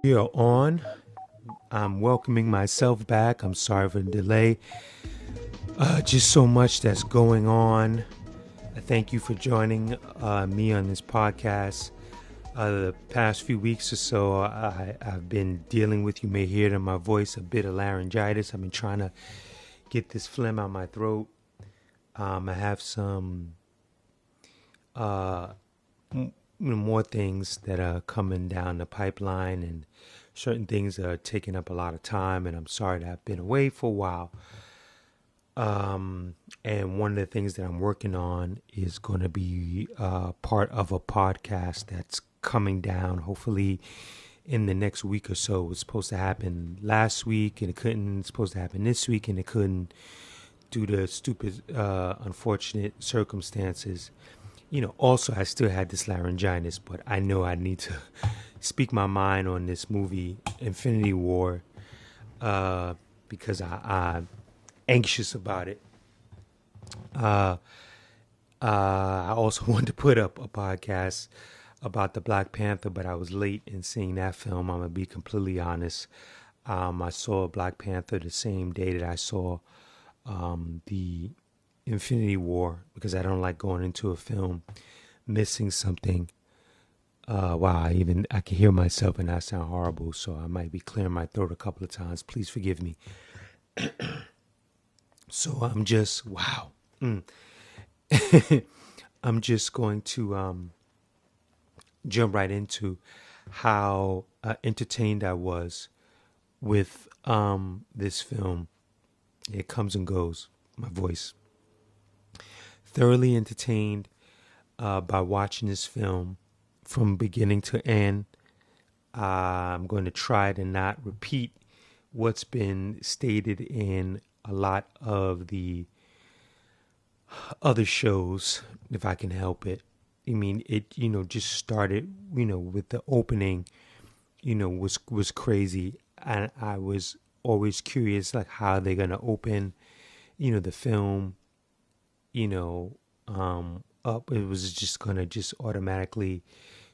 We are on. I'm welcoming myself back. I'm sorry for the delay. Just so much that's going on. I thank you for joining me on this podcast. The past few weeks or so, I've been dealing with, you may hear it in my voice, a bit of laryngitis. I've been trying to get this phlegm out my throat. I have some more things that are coming down the pipeline, and certain things that are taking up a lot of time, and I'm sorry that I've been away for a while. And one of the things that I'm working on is going to be part of a podcast that's coming down hopefully in the next week or so. It was supposed to happen last week and it couldn't. It's supposed to happen this week and it couldn't due to stupid, unfortunate circumstances. Also, I still had this laryngitis, but I know I need to speak my mind on this movie, Infinity War, because I'm anxious about it. I also wanted to put up a podcast about the Black Panther, but I was late in seeing that film. I'm going to be completely honest. I saw Black Panther the same day that I saw the Infinity War, because I don't like going into a film missing something. Wow, I can hear myself and I sound horrible, so I might be clearing my throat a couple of times. Please forgive me. So I'm just, wow. I'm just going to jump right into how entertained I was with this film. It comes and goes, my voice. Thoroughly entertained by watching this film from beginning to end. I'm going to try to not repeat what's been stated in a lot of the other shows, if I can help it. I mean, it, just started, with the opening, was crazy. And I was always curious, like, how they're going to open, the film, up. It was just going to just automatically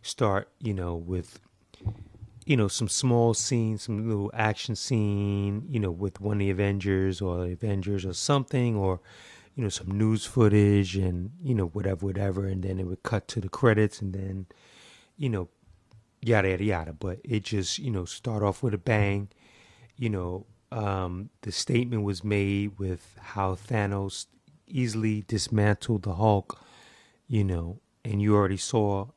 start, with, some small scenes, some little action scene, with one of the Avengers or something, or, some news footage and, whatever. And then it would cut to the credits and then, yada, yada, yada. But it just, start off with a bang. The statement was made with how Thanos easily dismantled the Hulk, and you already saw,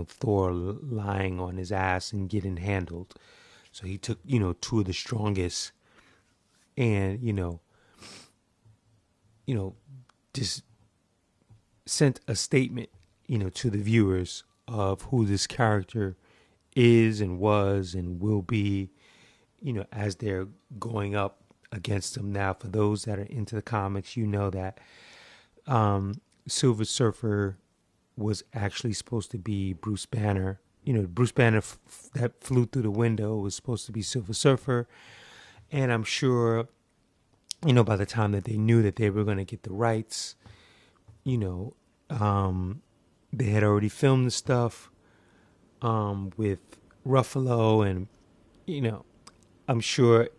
Thor lying on his ass and getting handled. So he took, two of the strongest and, just sent a statement, to the viewers of who this character is and was and will be, as they're going up against him. Now, for those that are into the comics, that Silver Surfer was actually supposed to be Bruce Banner. Bruce Banner that flew through the window was supposed to be Silver Surfer. And I'm sure, by the time that they knew that they were going to get the rights, they had already filmed the stuff with Ruffalo. And, I'm sure,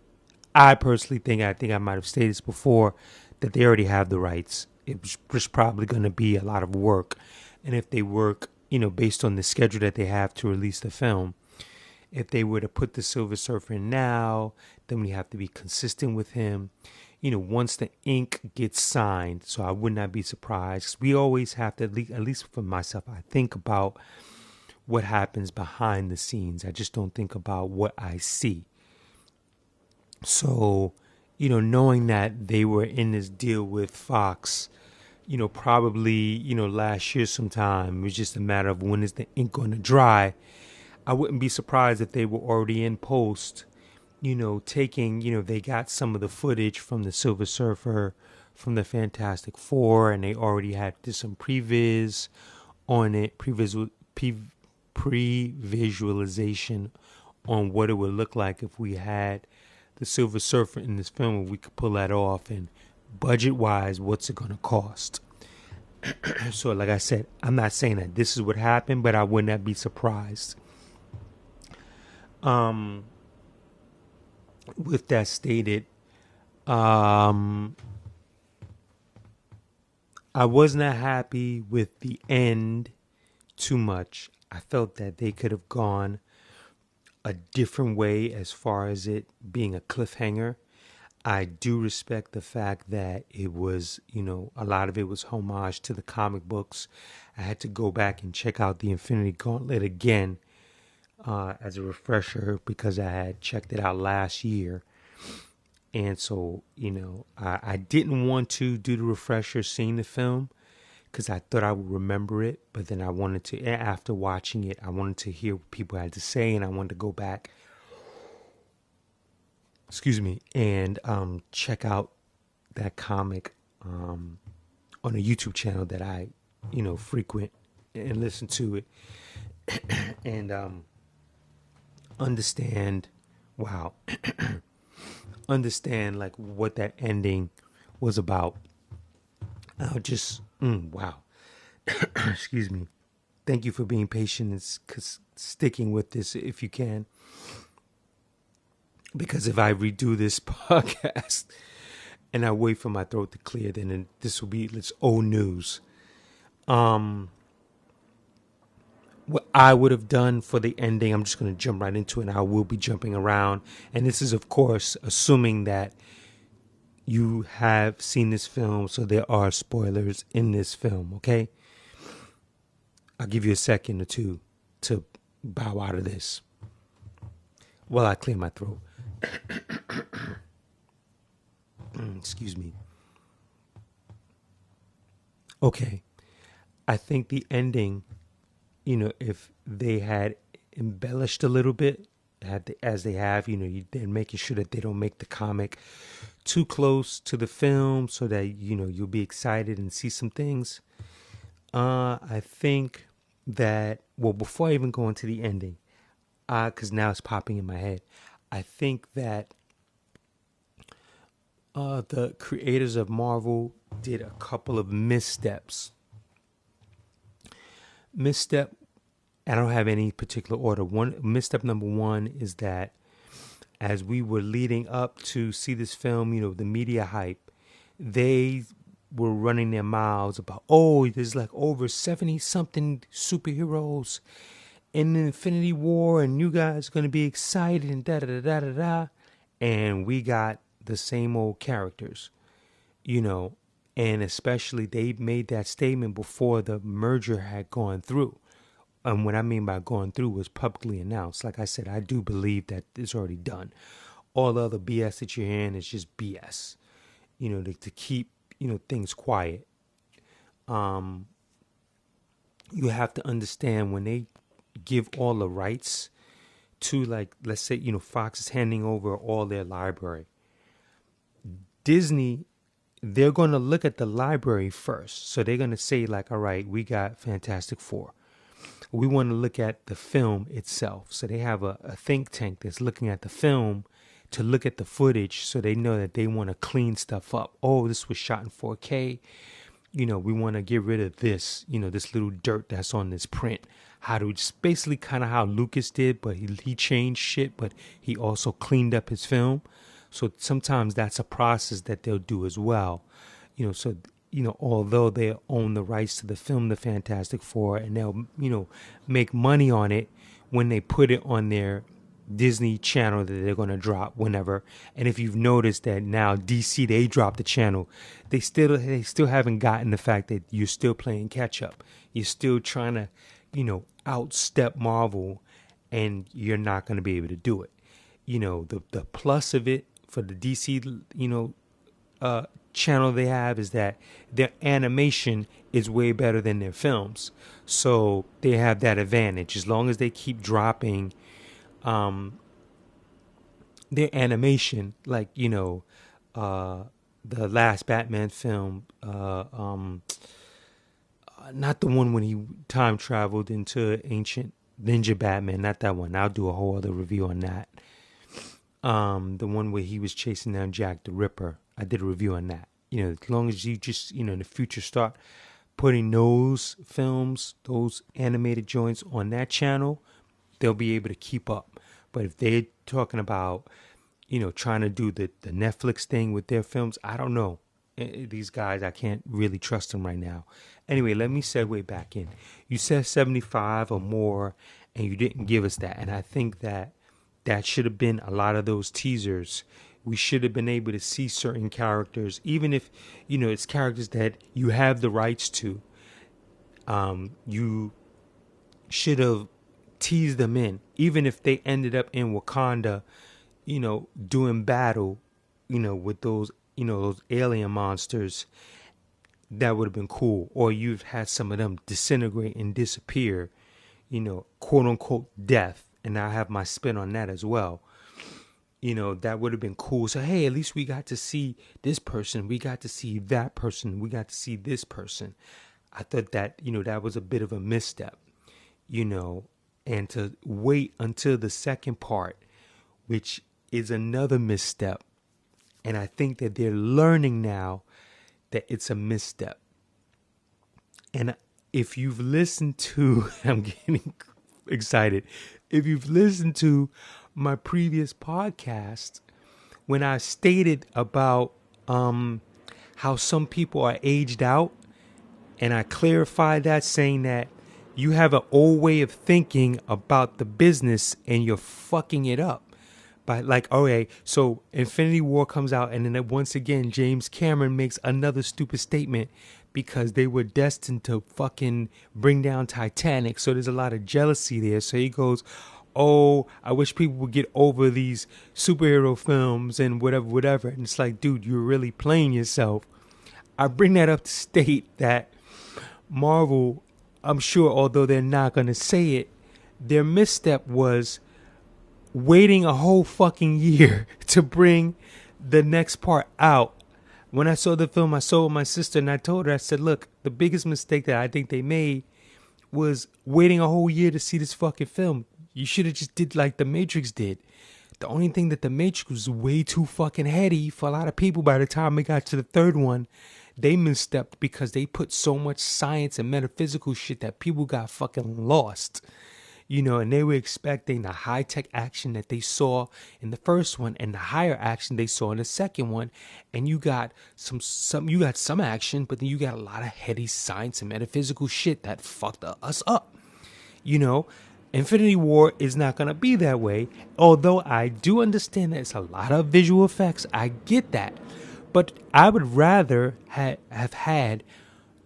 I personally think, I might have stated this before, that they already have the rights. It was probably going to be a lot of work. And if they work, based on the schedule that they have to release the film, if they were to put the Silver Surfer in now, then we have to be consistent with him. Once the ink gets signed, so I would not be surprised. We always have to, at least for myself, I think about what happens behind the scenes. I just don't think about what I see. So, knowing that they were in this deal with Fox, probably, last year sometime, it was just a matter of when is the ink going to dry. I wouldn't be surprised if they were already in post, taking, they got some of the footage from the Silver Surfer, from the Fantastic Four, and they already had some previs on it, pre-visualization on what it would look like if we had the Silver Surfer in this film, if we could pull that off, and budget-wise, what's it going to cost? So, like I said, I'm not saying that this is what happened, but I would not be surprised. Um, with that stated, um, I was not happy with the end too much. I felt that they could have gone a different way as far as it being a cliffhanger. I do respect the fact that it was, a lot of it was homage to the comic books. I had to go back and check out the Infinity Gauntlet again as a refresher because I had checked it out last year. And so, I didn't want to do the refresher seeing the film because I thought I would remember it. But then I wanted to, after watching it, I wanted to hear what people had to say, and I wanted to go back, and check out that comic on a YouTube channel that I, frequent and listen to it and understand, wow, understand like what that ending was about. I'll just, wow, excuse me. Thank you for being patient and sticking with this if you can. Because if I redo this podcast and I wait for my throat to clear, then this will be it's old news. What I would have done for the ending, I'm just going to jump right into it, and I will be jumping around. And this is, of course, assuming that you have seen this film, so there are spoilers in this film, okay? I'll give you a second or two to bow out of this while I clear my throat. Excuse me. Okay. I think the ending, if they had embellished a little bit, as they have, they're making sure that they don't make the comic too close to the film so that, you'll be excited and see some things. I think that, well, before I even go into the ending, because now it's popping in my head, I think that the creators of Marvel did a couple of missteps. I don't have any particular order. One misstep number one is that as we were leading up to see this film, the media hype, they were running their mouths about, oh, there's like over 70 something superheroes in the Infinity War, and you guys are going to be excited and da da da da da. And we got the same old characters, and especially they made that statement before the merger had gone through. And what I mean by going through was publicly announced. Like I said, I do believe that it's already done. All the other BS that you're hearing is just BS, to keep, things quiet. You have to understand when they give all the rights to, like, let's say, Fox is handing over all their library. Disney, they're going to look at the library first. So they're going to say, like, all right, we got Fantastic Four. We want to look at the film itself. So they have a think tank that's looking at the film to look at the footage so they know that they want to clean stuff up. Oh, this was shot in 4K. We want to get rid of this, this little dirt that's on this print. How to just basically kind of how Lucas did, but he changed shit, but he also cleaned up his film. So sometimes that's a process that they'll do as well. So although they own the rights to the film, The Fantastic Four, and they'll, make money on it when they put it on their Disney channel that they're going to drop whenever. And if you've noticed that now DC, they dropped the channel, they still haven't gotten the fact that you're still playing catch up. You're still trying to, outstep Marvel, and you're not going to be able to do it. The plus of it for the DC, channel they have is that their animation is way better than their films. So they have that advantage. As long as they keep dropping their animation, like, the last Batman film, not the one when he time traveled into ancient Ninja Batman, not that one. I'll do a whole other review on that. The one where he was chasing down Jack the Ripper, I did a review on that. As long as you just, in the future start putting those films, those animated joints on that channel, they'll be able to keep up. But if they're talking about, trying to do the Netflix thing with their films, I don't know. These guys, I can't really trust them right now. Anyway, let me segue back in. You said 75 or more, and you didn't give us that. And I think that should have been a lot of those teasers. We should have been able to see certain characters, even if, it's characters that you have the rights to. You should have teased them in, even if they ended up in Wakanda, doing battle, with those, those alien monsters. That would have been cool. Or you've had some of them disintegrate and disappear, quote unquote death. And I have my spin on that as well. That would have been cool. So, hey, at least we got to see this person. We got to see that person. We got to see this person. I thought that, that was a bit of a misstep, and to wait until the second part, which is another misstep. And I think that they're learning now that it's a misstep. And if you've listened to, I'm getting excited. If you've listened to my previous podcast, when I stated about how some people are aged out, and I clarified that, saying that you have an old way of thinking about the business and you're fucking it up. By like, okay, so Infinity War comes out, and then once again, James Cameron makes another stupid statement because they were destined to fucking bring down Titanic. So there's a lot of jealousy there. So he goes, oh, I wish people would get over these superhero films and whatever. And it's like, dude, you're really playing yourself. I bring that up to state that Marvel, I'm sure, although they're not going to say it, their misstep was waiting a whole fucking year to bring the next part out. When I saw the film, I saw it with my sister, and I told her, I said, look, the biggest mistake that I think they made was waiting a whole year to see this fucking film. You should have just did like The Matrix did. The only thing that The Matrix was way too fucking heady for a lot of people. By the time we got to the third one, they misstepped because they put so much science and metaphysical shit that people got fucking lost. And they were expecting the high-tech action that they saw in the first one and the higher action they saw in the second one. And you got some action, but then you got a lot of heady science and metaphysical shit that fucked us up. Infinity War is not going to be that way. Although I do understand that it's a lot of visual effects. I get that. But I would rather have had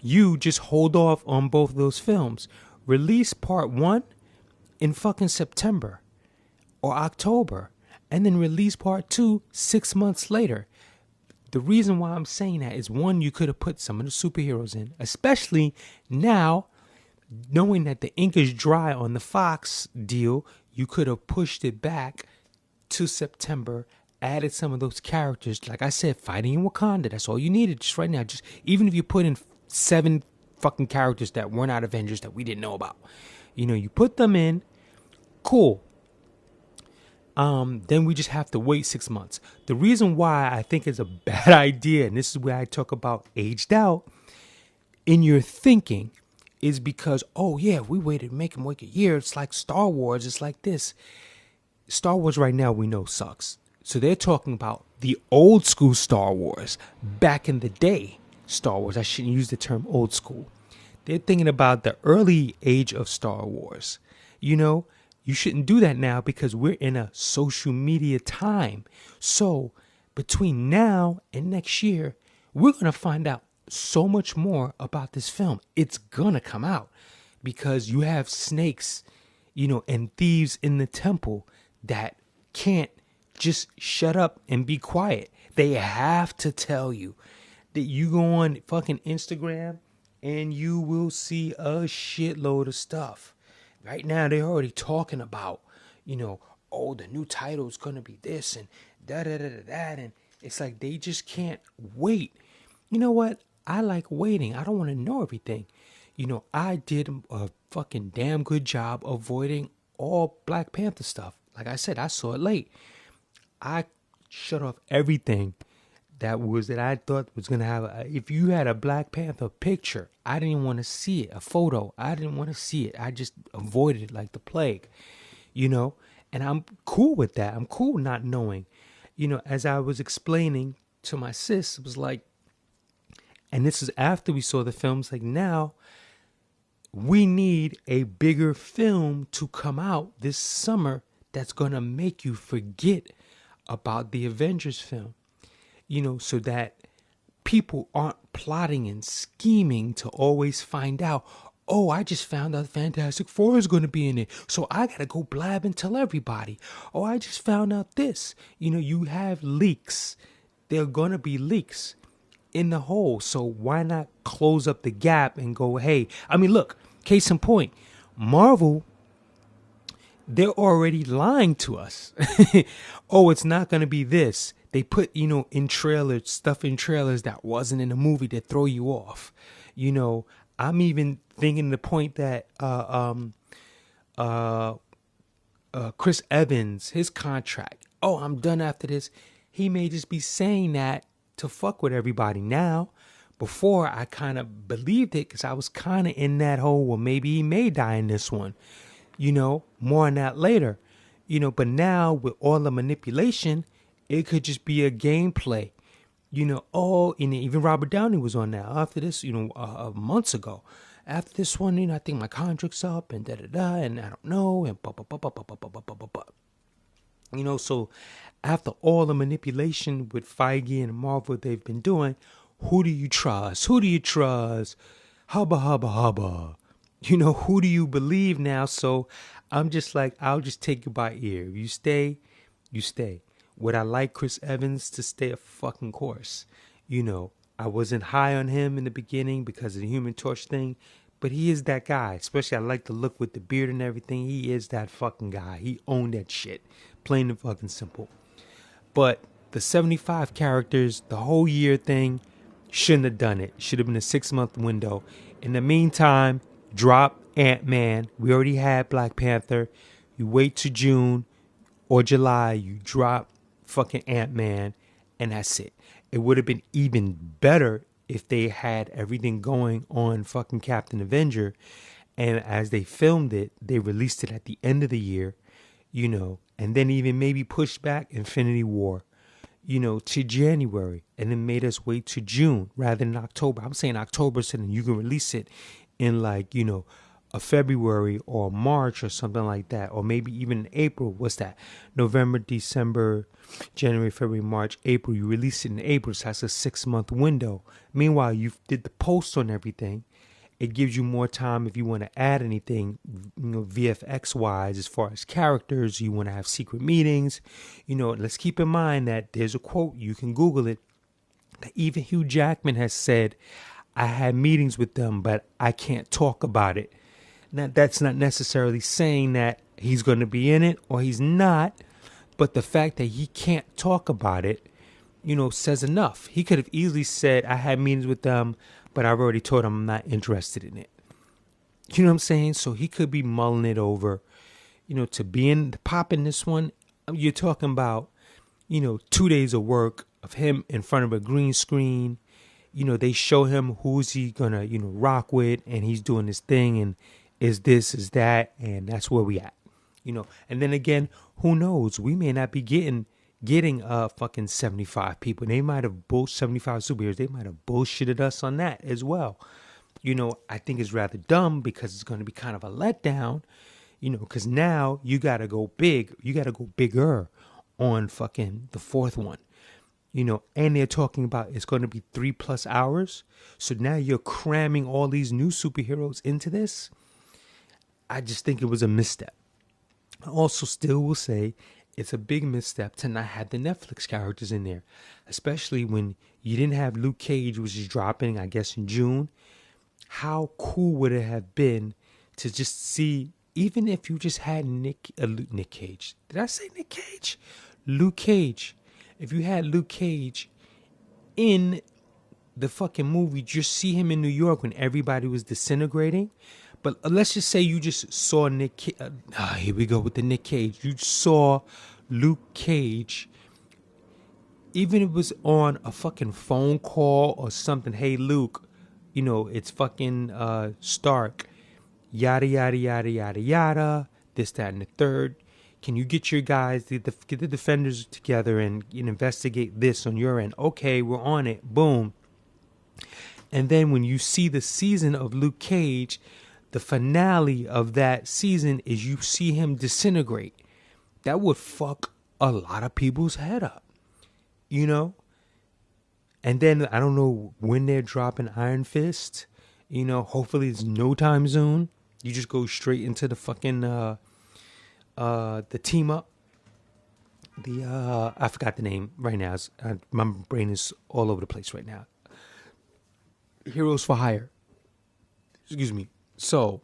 you just hold off on both of those films. Release part 1 in fucking September or October, and then release part 2 6 months later. The reason why I'm saying that is, one, you could have put some of the superheroes in, especially now, knowing that the ink is dry on the Fox deal. You could have pushed it back to September, added some of those characters, like I said, fighting in Wakanda. That's all you needed just right now. Just even if you put in 7 fucking characters that were not Avengers that we didn't know about, you put them in. Cool. Then we just have to wait 6 months. The reason why I think it's a bad idea, and this is where I talk about aged out in your thinking, is because, oh yeah, we waited, make them wait a year. It's like Star Wars. It's like this. Star Wars right now we know sucks. So they're talking about the old school Star Wars, back in the day Star Wars. I shouldn't use the term old school. They're thinking about the early age of Star Wars. You shouldn't do that now because we're in a social media time. So between now and next year, we're going to find out so much more about this film. It's going to come out because you have snakes, and thieves in the temple that can't just shut up and be quiet. They have to tell you that you go on fucking Instagram and you will see a shitload of stuff. Right now, they're already talking about, oh, the new title is going to be this and that. And it's like they just can't wait. You know what? I like waiting. I don't want to know everything. I did a fucking damn good job avoiding all Black Panther stuff. Like I said, I saw it late. I shut off everything that I thought was going to have. If you had a Black Panther picture, I didn't want to see it. A photo, I didn't want to see it. I just avoided it like the plague, And I'm cool with that. I'm cool not knowing. As I was explaining to my sis, it was like, and this is after we saw the films, like now we need a bigger film to come out this summer that's going to make you forget about the Avengers film, so that people aren't plotting and scheming to always find out, oh, I just found out Fantastic Four is going to be in it, so I got to go blab and tell everybody. Oh, I just found out this. You have leaks. There are going to be leaks in the hole. So why not close up the gap and go, hey, I mean, look, case in point, Marvel, they're already lying to us. Oh, it's not going to be this. They put, in trailers, stuff in trailers that wasn't in the movie to throw you off. I'm even thinking the point that Chris Evans, his contract, oh, I'm done after this. He may just be saying that to fuck with everybody now. Before, I kind of believed it because I was kind of in that hole, well, maybe he may die in this one. More on that later. But now with all the manipulation, it could just be a gameplay. And even Robert Downey was on that after this, months ago. After this one, I think my contract's up and da-da-da, and I don't know, and so after all the manipulation with Feige and Marvel they've been doing, who do you trust? Who do you trust? Hubba, hubba, hubba. Who do you believe now? So I'm just like, I'll just take you by ear. If you stay, you stay. Would I like Chris Evans to stay a fucking course? I wasn't high on him in the beginning because of the Human Torch thing, but he is that guy. Especially I like the look with the beard and everything. He is that fucking guy. He owned that shit. Plain and fucking simple. But the 75 characters, the whole year thing, shouldn't have done it. Should have been a 6-month window. In the meantime, drop Ant-Man. We already had Black Panther. You wait to June or July, you drop fucking Ant-Man, and that's it. It would have been even better if they had everything going on fucking Captain Avenger, and as they filmed it, they released it at the end of the year, and then even maybe pushed back Infinity War, to January, and then made us wait to June rather than October. I'm saying October, so then you can release it in like, a February or March or something like that, or maybe even April. What's that? November, December, January, February, March, April. You release it in April, so that's a 6-month window. Meanwhile, you did the post on everything. It gives you more time if you want to add anything, VFX wise, as far as characters. You want to have secret meetings. Let's keep in mind that there's a quote, you can Google it, that even Hugh Jackman has said, I had meetings with them, but I can't talk about it. Now, that's not necessarily saying that he's going to be in it or he's not, but the fact that he can't talk about it, says enough. He could have easily said, I had meetings with them, but I've already told him I'm not interested in it. You know what I'm saying? So he could be mulling it over, to pop in this one. You're talking about, 2 days of work of him in front of a green screen. They show him who's he gonna, rock with, and he's doing this thing, and is this, is that, and that's where we at. And then again, who knows? We may not be getting fucking 75 people. They might have 75 superheroes. They might have bullshitted us on that as well. I think it's rather dumb because it's going to be kind of a letdown, because now you got to go big. You got to go bigger on fucking the fourth one. And they're talking about it's going to be 3+ hours. So now you're cramming all these new superheroes into this. I just think it was a misstep. I also still will say it's a big misstep to not have the Netflix characters in there, especially when you didn't have Luke Cage, which is dropping, I guess, in June. How cool would it have been to just see, even if you just had Nick Cage. Did I say Nick Cage? Luke Cage. If you had Luke Cage in the fucking movie, just see him in New York when everybody was disintegrating. But let's just say you just saw Nick. Here we go with the Nick Cage. You saw Luke Cage. Even if it was on a fucking phone call or something. Hey, Luke, it's fucking Stark. Yada, yada, yada, yada, yada. This, that, and the third. Can you get your guys, get the defenders together and investigate this on your end? Okay, we're on it. Boom. And then when you see the season of Luke Cage, the finale of that season is you see him disintegrate. That would fuck a lot of people's head up, you know? And then I don't know when they're dropping Iron Fist. Hopefully it's no time zone. You just go straight into the fucking the team up. I forgot the name right now. My brain is all over the place right now. Heroes for Hire. Excuse me. So,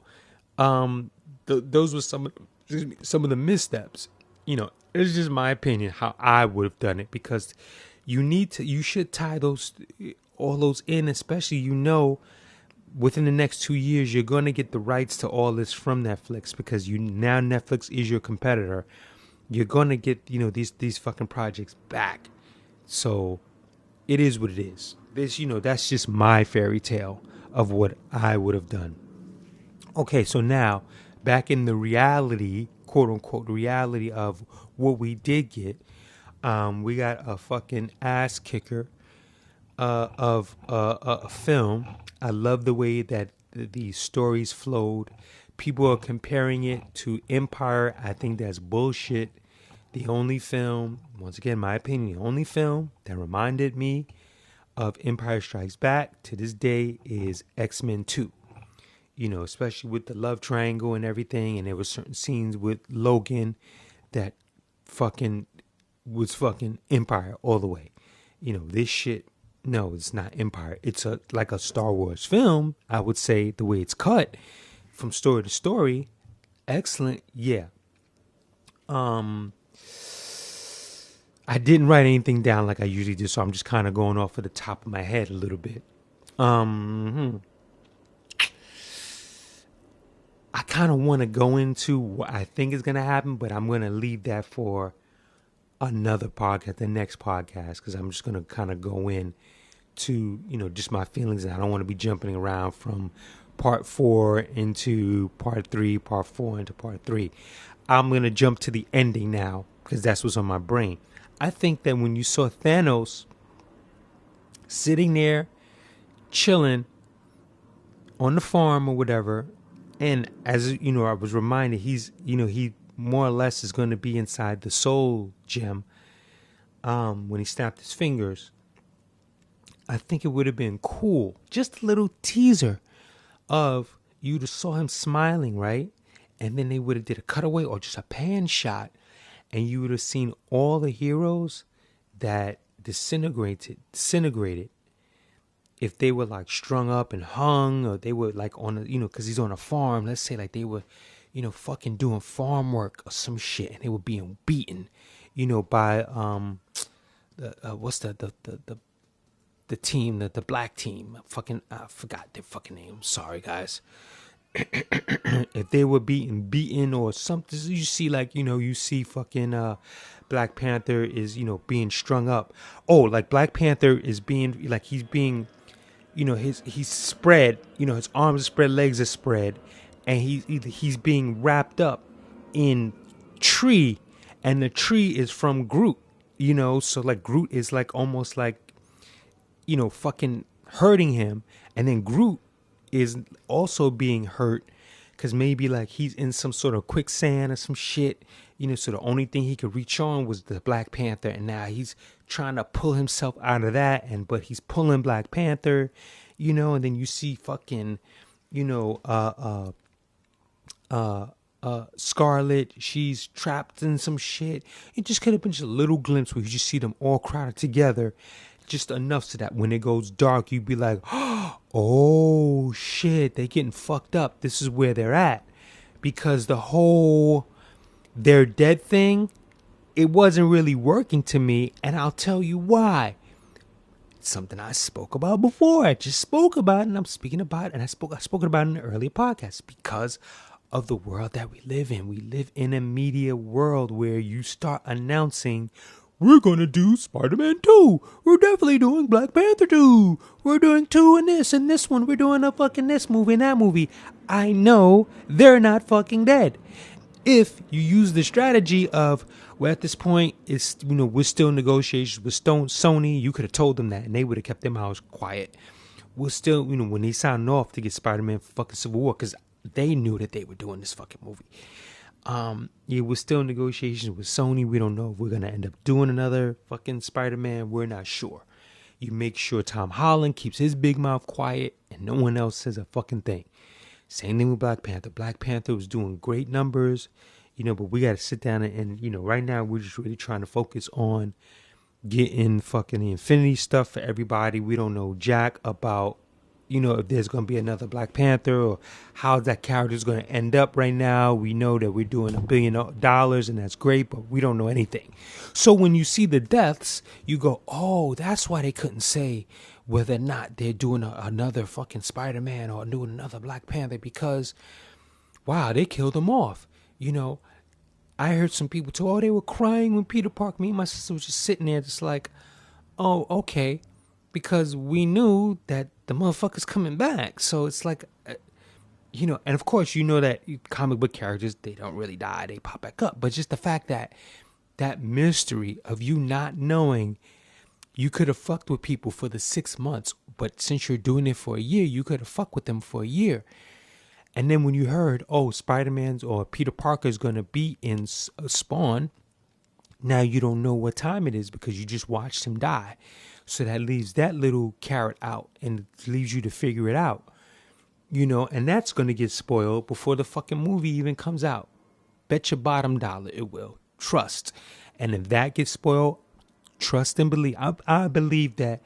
those were some of the missteps. It's just my opinion how I would have done it, because you should tie all those in, especially within the next 2 years you're going to get the rights to all this from Netflix, because now Netflix is your competitor. You're going to get these fucking projects back. So it is what it is. That's just my fairy tale of what I would have done. Okay, so now back in the reality, quote unquote reality of what we did get, we got a fucking ass kicker of a film. I love the way that the stories flowed. People are comparing it to Empire. I think that's bullshit. The only film, once again, my opinion, the only film that reminded me of Empire Strikes Back to this day is X-Men 2. Especially with the love triangle and everything. And there were certain scenes with Logan that was fucking Empire all the way. This shit, no, it's not Empire. It's like a Star Wars film. I would say the way it's cut from story to story, excellent. Yeah. I didn't write anything down like I usually do, so I'm just kind of going off of the top of my head a little bit. I kind of want to go into what I think is going to happen, but I'm going to leave that for another podcast, the next podcast, because I'm just going to kind of go in to, just my feelings. And I don't want to be jumping around from part 4 into part 3, part 4 into part 3. I'm going to jump to the ending now, because that's what's on my brain. I think that when you saw Thanos sitting there, chilling on the farm or whatever, and as I was reminded, he more or less is going to be inside the soul gem when he snapped his fingers. I think it would have been cool, just a little teaser of you'd have saw him smiling, right? And then they would have did a cutaway or just a pan shot, and you would have seen all the heroes that disintegrated. If they were like strung up and hung, or they were like on because he's on a farm. Let's say like they were, fucking doing farm work or some shit, and they were being beaten, by what's the team, the black team. I forgot their fucking name. Sorry, guys. If they were beaten or something, you see like you see fucking Black Panther is being strung up. Oh, like Black Panther is being like he's being, he's spread, his arms are spread, legs are spread, and he's being wrapped up in tree, and the tree is from Groot, so like Groot is like almost like fucking hurting him, and then Groot is also being hurt because maybe like he's in some sort of quicksand or some shit, so the only thing he could reach on was the Black Panther, and now he's trying to pull himself out of that, but he's pulling Black Panther, and then you see fucking Scarlet, she's trapped in some shit. It just could have been just a little glimpse where you just see them all crowded together, just enough so that when it goes dark, you'd be like, oh shit, they getting fucked up. This is where they're at. Because the whole they're dead thing, it wasn't really working to me, and I'll tell you why. It's something I spoke about before. I just spoke about it, and I'm speaking about it, and I spoke about it in an earlier podcast, because of the world that we live in. We live in a media world where you start announcing, we're going to do Spider-Man 2. We're definitely doing Black Panther 2. We're doing 2 in this one. We're doing a fucking this movie and that movie. I know they're not fucking dead. if you use the strategy of, well, at this point, it's, we're still in negotiations with Sony. You could have told them that, and they would have kept their mouths quiet. We're still, when they signed off to get Spider-Man for fucking Civil War, because they knew that they were doing this fucking movie. Yeah, we're still in negotiations with Sony. We don't know if we're gonna end up doing another fucking Spider-Man. We're not sure. You make sure Tom Holland keeps his big mouth quiet and no one else says a fucking thing. Same thing with Black Panther. Black Panther was doing great numbers, but we got to sit down and right now we're just really trying to focus on getting fucking the Infinity stuff for everybody. We don't know jack about, if there's going to be another Black Panther or how that character is going to end up right now. We know that we're doing $1 billion and that's great, but we don't know anything. So when you see the deaths, you go, oh, that's why they couldn't say whether or not they're doing another fucking Spider-Man or doing another Black Panther because, wow, they killed them off. I heard some people too, oh, they were crying when Peter Parker, me and my sister was just sitting there just like, oh, okay, because we knew that the motherfucker's coming back. So it's like, and of course, that comic book characters, they don't really die, they pop back up. But just the fact that mystery of you not knowing, you could have fucked with people for the 6 months, but since you're doing it for a year, you could have fucked with them for a year. And then when you heard, oh, Spider-Man's or Peter Parker's going to be in Spawn, now you don't know what time it is because you just watched him die. So that leaves that little carrot out and it leaves you to figure it out. And that's going to get spoiled before the fucking movie even comes out. Bet your bottom dollar it will. Trust. And if that gets spoiled, trust and believe. I believe that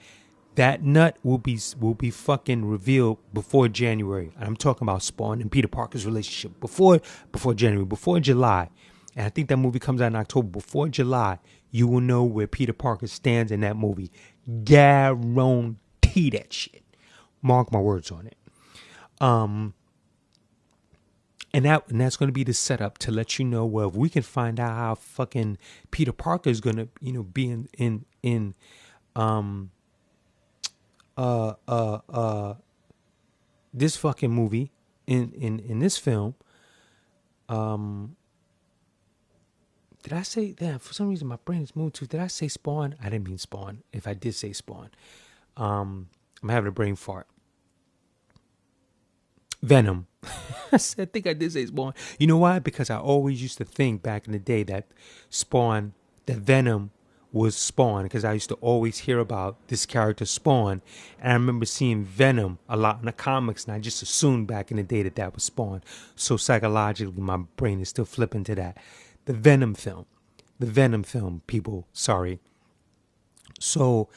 nut will be fucking revealed before January. I'm talking about Spawn and Peter Parker's relationship before January, before July. And I think that movie comes out in October. Before July, you will know where Peter Parker stands in that movie. Guarantee that shit. Mark my words on it. And that's going to be the setup to let you know, well, if we can find out how fucking Peter Parker is going to, be in this fucking movie in this film. Did I say that? For some reason my brain is moved to, did I say Spawn? I didn't mean Spawn. If I did say Spawn, I'm having a brain fart. Venom. I think I did say Spawn. You know why? Because I always used to think back in the day that Venom was Spawn, because I used to always hear about this character Spawn, and I remember seeing Venom a lot in the comics, and I just assumed back in the day that was Spawn. So psychologically, my brain is still flipping to that. The Venom film, people, sorry. So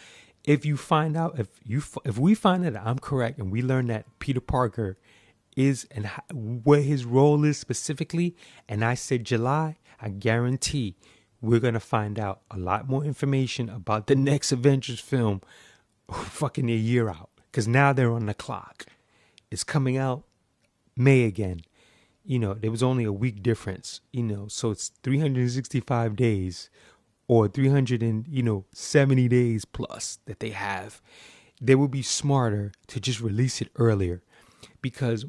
if you find out, if we find out that I'm correct, and we learn that Peter Parker is and where his role is specifically, and I said July, I guarantee we're going to find out a lot more information about the next Avengers film fucking a year out. Because now they're on the clock. It's coming out May again. There was only a week difference, so it's 365 days or 370 days plus that they have. They would be smarter to just release it earlier, because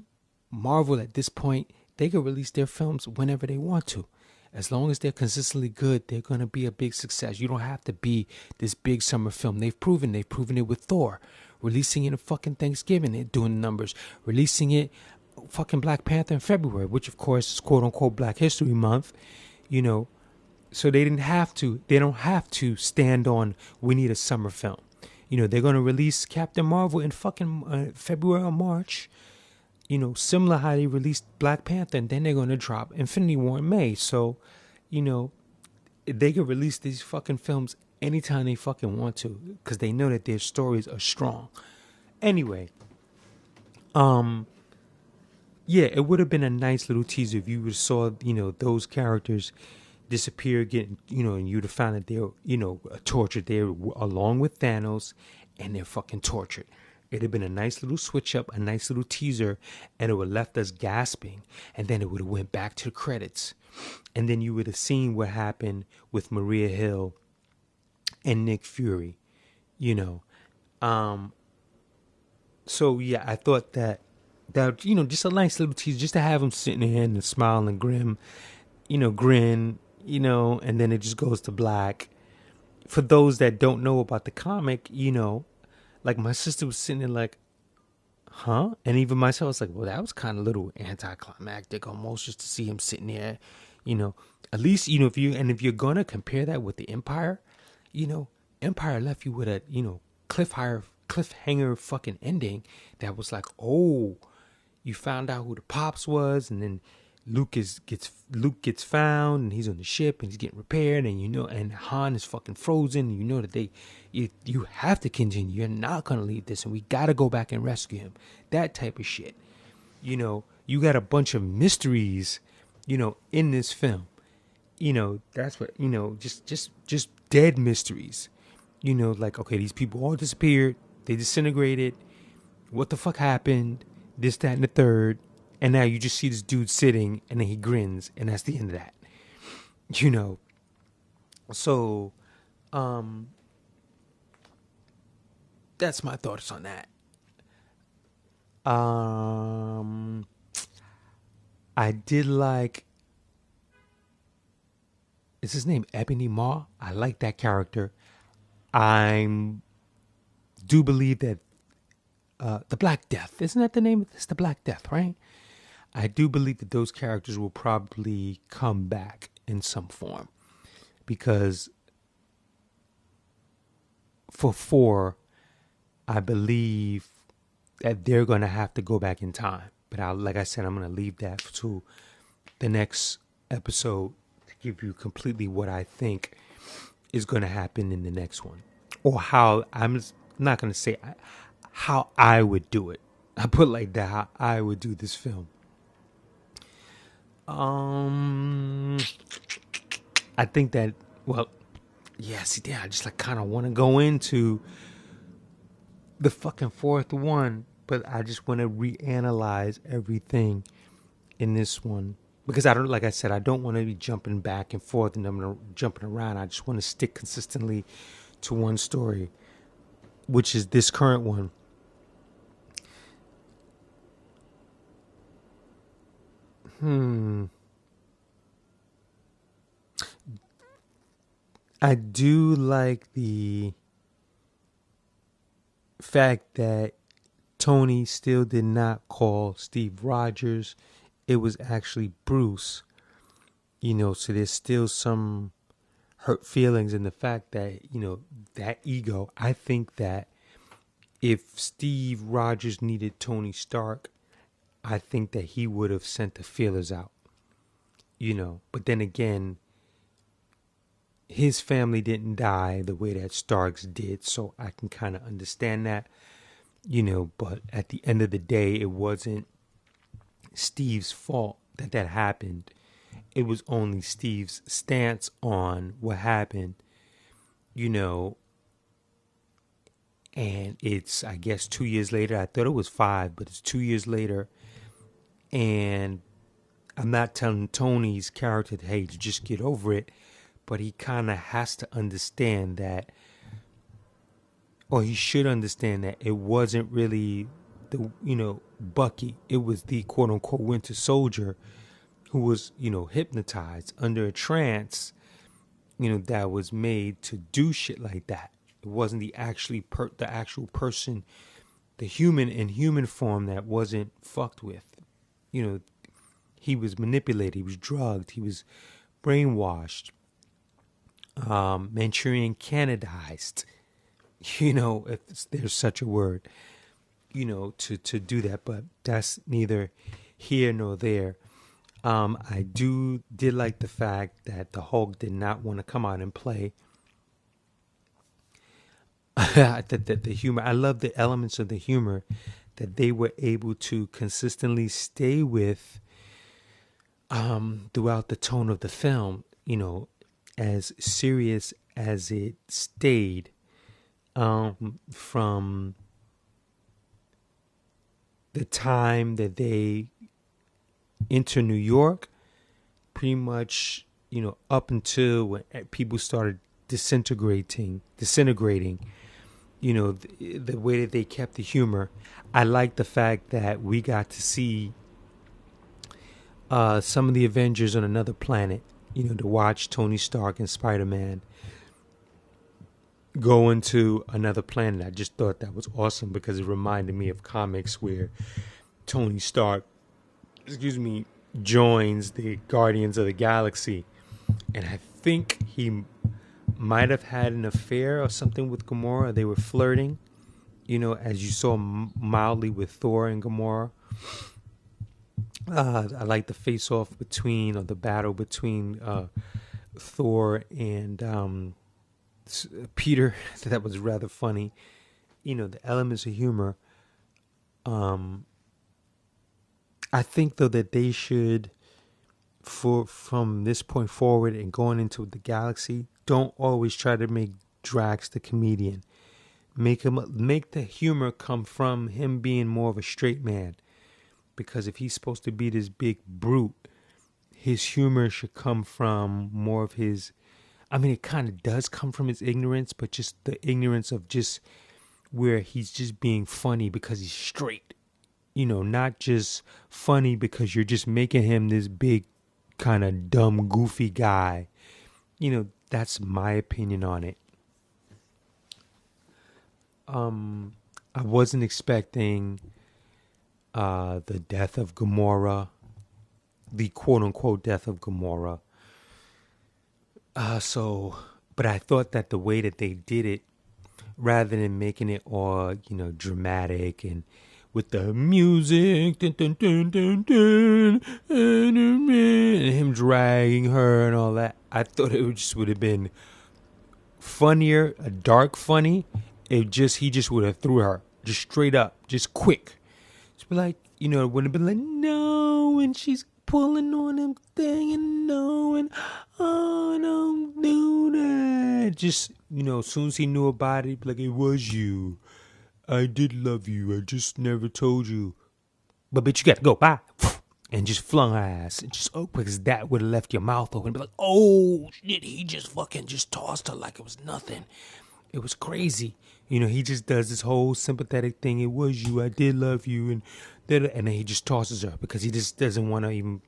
Marvel at this point, they can release their films whenever they want to. As long as they're consistently good, they're going to be a big success. You don't have to be this big summer film. They've proven it with Thor. Releasing it in fucking Thanksgiving, they're doing numbers. Releasing it fucking Black Panther in February, which of course is quote unquote Black History Month, so they don't have to stand on, we need a summer film. They're going to release Captain Marvel in fucking February or March, similar how they released Black Panther, and then they're going to drop Infinity War in May. So, they can release these fucking films anytime they fucking want to, because they know that their stories are strong. Anyway, yeah, it would have been a nice little teaser if you would have saw, those characters disappear, getting, and you'd have found that they're, tortured there along with Thanos, and they're fucking tortured. It'd have been a nice little switch up, a nice little teaser, and it would have left us gasping. And then it would have went back to the credits. And then you would have seen what happened with Maria Hill and Nick Fury, So yeah, I thought that just a nice little teaser, just to have them sitting there and smiling grim. grin, and then it just goes to black. For those that don't know about the comic, like my sister was sitting there like, huh? And even myself was like, well, that was kind of a little anticlimactic almost, just to see him sitting there, you know. At least, if you're gonna compare that with the Empire, you know, Empire left you with a, cliffhanger fucking ending that was like, oh, you found out who the pops was, and then Luke gets found, and he's on the ship, and he's getting repaired, and and Han is fucking frozen. And you know that you have to continue. You're not gonna leave this, and we gotta go back and rescue him. That type of shit. You got a bunch of mysteries, in this film. That's what just dead mysteries. Like, okay, these people all disappeared, they disintegrated. What the fuck happened? This, that, and the third. And now you just see this dude sitting, and then he grins, and that's the end of that. You know. So, that's my thoughts on that. I did like. Is his name Ebony Maw? I like that character. I do believe that the Black Death, isn't that the name of this? The Black Death, right? I do believe that those characters will probably come back in some form, because for 4, I believe that they're going to have to go back in time. But like I said, I'm going to leave that to the next episode to give you completely what I think is going to happen in the next one, or how I'm not going to say how I would do it. I put it like that, how I would do this film. I think that, well, I just like kind of want to go into the fucking 4th one, but I just want to reanalyze everything in this one, because I don't, like I said, I don't want to be jumping back and forth and I'm jumping around. I just want to stick consistently to one story, which is this current one. I do like the fact that Tony still did not call Steve Rogers. It was actually Bruce. So there's still some hurt feelings in the fact that, that ego. I think that if Steve Rogers needed Tony Stark, I think that he would have sent the feelers out. But then again, his family didn't die the way that Stark's did, so I can kind of understand that. But at the end of the day, it wasn't Steve's fault that happened. It was only Steve's stance on what happened, and it's, I guess, 2 years later. I thought it was 5, but it's 2 years later. And I'm not telling Tony's character, hey, to just get over it, but he kind of has to understand that, or he should understand that it wasn't really the, Bucky. It was the quote unquote Winter Soldier who was, hypnotized under a trance, that was made to do shit like that. It wasn't the actual person, the human in human form, that wasn't fucked with. He was manipulated, he was drugged, he was brainwashed, Manchurian canidized, if there's such a word, to do that. But that's neither here nor there. I did like the fact that the Hulk did not want to come out and play. The humor, I love the elements of the humor that they were able to consistently stay with throughout the tone of the film, as serious as it stayed, from the time that they enter New York, pretty much, up until when people started disintegrating, the way that they kept the humor. I like the fact that we got to see some of the Avengers on another planet, to watch Tony Stark and Spider-Man go into another planet. I just thought that was awesome because it reminded me of comics where Tony Stark, joins the Guardians of the Galaxy. And I think he might have had an affair or something with Gamora. They were flirting, as you saw mildly with Thor and Gamora. I like the face-off between, or the battle between Thor and Peter. That was rather funny. The elements of humor. I think, though, that they should, from this point forward and going into the galaxy, don't always try to make Drax the comedian. Make the humor come from him being more of a straight man. Because if he's supposed to be this big brute, his humor should come from more of his... I mean, it kind of does come from his ignorance, but just the ignorance of just where he's just being funny because he's straight. Not just funny because you're just making him this big kind of dumb, goofy guy. That's my opinion on it. I wasn't expecting the death of Gamora, the quote-unquote death of Gamora. But I thought that the way that they did it, rather than making it all, dramatic and with the music, dun, dun, dun, dun, dun, and him dragging her and all that, I thought it just would have been funnier, a dark funny. He just would have threw her just straight up, just quick. Just be like, it wouldn't have been like, no, and she's pulling on him thing and no, and oh, don't do that. Just, as soon as he knew about it, he'd be like, it was you. I did love you. I just never told you. But bitch, you got to go. Bye. And just flung her ass. And just, because that would have left your mouth open. Be like, oh, shit, he just fucking just tossed her like it was nothing. It was crazy. He just does this whole sympathetic thing. It was you. I did love you. And then he just tosses her because he just doesn't want to even,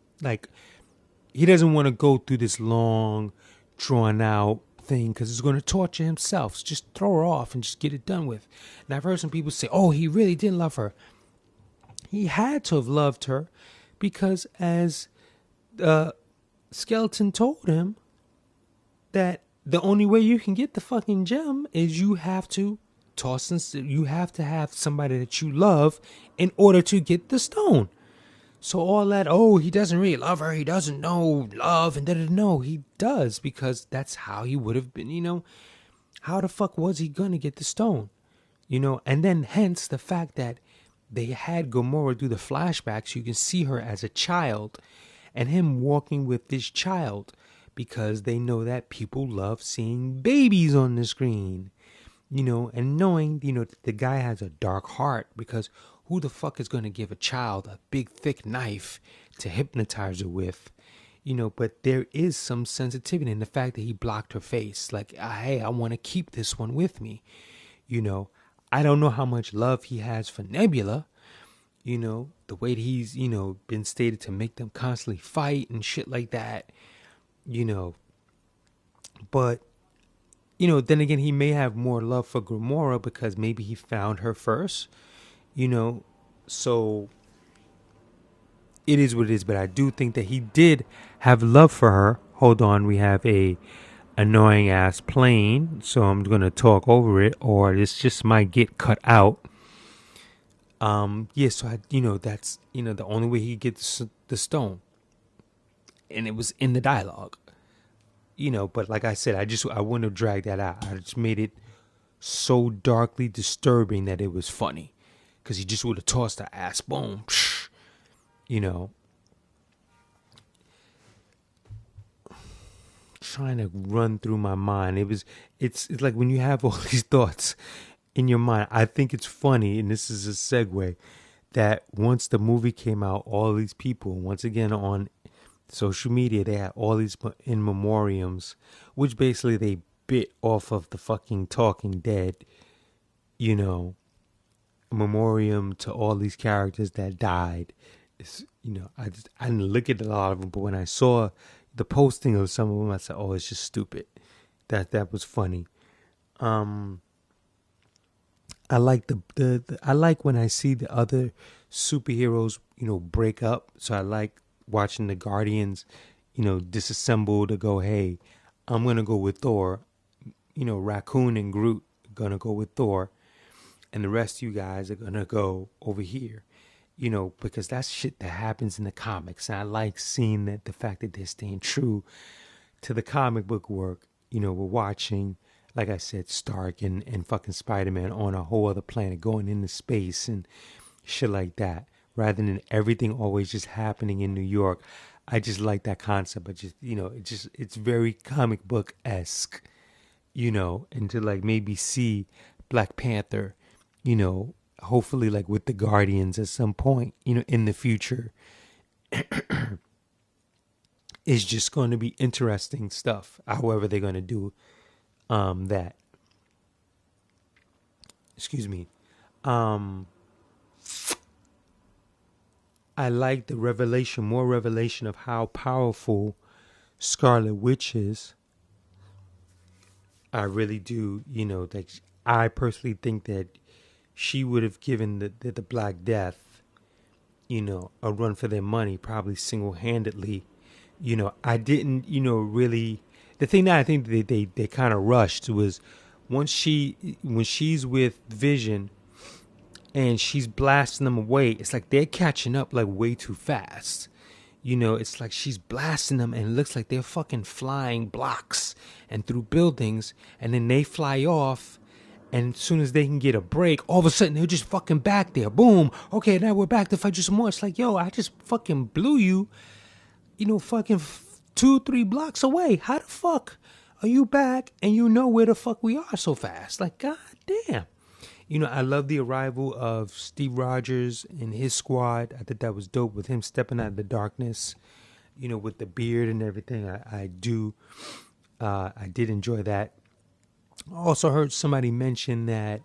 he doesn't want to go through this long, drawn out thing because it's going to torture himself. So just throw her off and just get it done with. And I've heard some people say, oh, he really did love her. He had to have loved her because as Skeleton told him that the only way you can get the fucking gem is you have to you have to have somebody that you love in order to get the stone. So all that, oh, he doesn't really love her, he doesn't know love, and no, he does, because that's how he would have been, how the fuck was he gonna get the stone? And then hence the fact that they had Gamora do the flashbacks, you can see her as a child, and him walking with this child, because they know that people love seeing babies on the screen, and knowing, that the guy has a dark heart, because who the fuck is going to give a child a big, thick knife to hypnotize her with? But there is some sensitivity in the fact that he blocked her face. Like, hey, I want to keep this one with me. I don't know how much love he has for Nebula. The way that he's, been stated to make them constantly fight and shit like that. But, then again, he may have more love for Gamora because maybe he found her first. So it is what it is, but I do think that he did have love for her. Hold on, we have a annoying ass plane, so I'm going to talk over it, or this just might get cut out. So that's, the only way he gets the stone. And it was in the dialogue. But like I said, I wouldn't have dragged that out. I just made it so darkly disturbing that it was funny. Because he just would have tossed her ass, boom, Trying to run through my mind. It's like when you have all these thoughts in your mind, I think it's funny, and this is a segue, that once the movie came out, all these people, once again on social media, they had all these in memoriams, which basically they bit off of the fucking Talking Dead, memoriam to all these characters that died. It's, I didn't look at a lot of them, but when I saw the posting of some of them, I said, "Oh, it's just stupid." That was funny. Um, I like I like when I see the other superheroes, break up. So I like watching the Guardians, disassemble to go, "Hey, I'm gonna go with Thor." Raccoon and Groot are gonna go with Thor, and the rest of you guys are gonna go over here. Because that's shit that happens in the comics. And I like seeing that the fact that they're staying true to the comic book work. We're watching, like I said, Stark and fucking Spider-Man on a whole other planet going into space and shit like that, rather than everything always just happening in New York. I just like that concept. I just, it's very comic book esque, and to like maybe see Black Panther, hopefully like with the Guardians at some point, in the future, is just going to be interesting stuff. However they're going to do that. Excuse me. Um, I like the more revelation of how powerful Scarlet Witch is. I really do. Like I personally think that she would have given the Black Death, a run for their money, probably single handedly. I didn't, really. The thing that I think they kind of rushed was when she's with Vision and she's blasting them away. It's like they're catching up like way too fast. It's like she's blasting them and it looks like they're fucking flying blocks and through buildings, and then they fly off. And as soon as they can get a break, all of a sudden they're just fucking back there. Boom. Okay, now we're back to fight you some more. It's like, yo, I just fucking blew you, fucking 2-3 blocks away. How the fuck are you back and you know where the fuck we are so fast? Like, god damn. I love the arrival of Steve Rogers and his squad. I thought that was dope with him stepping out of the darkness, with the beard and everything. I did enjoy that. I also heard somebody mention that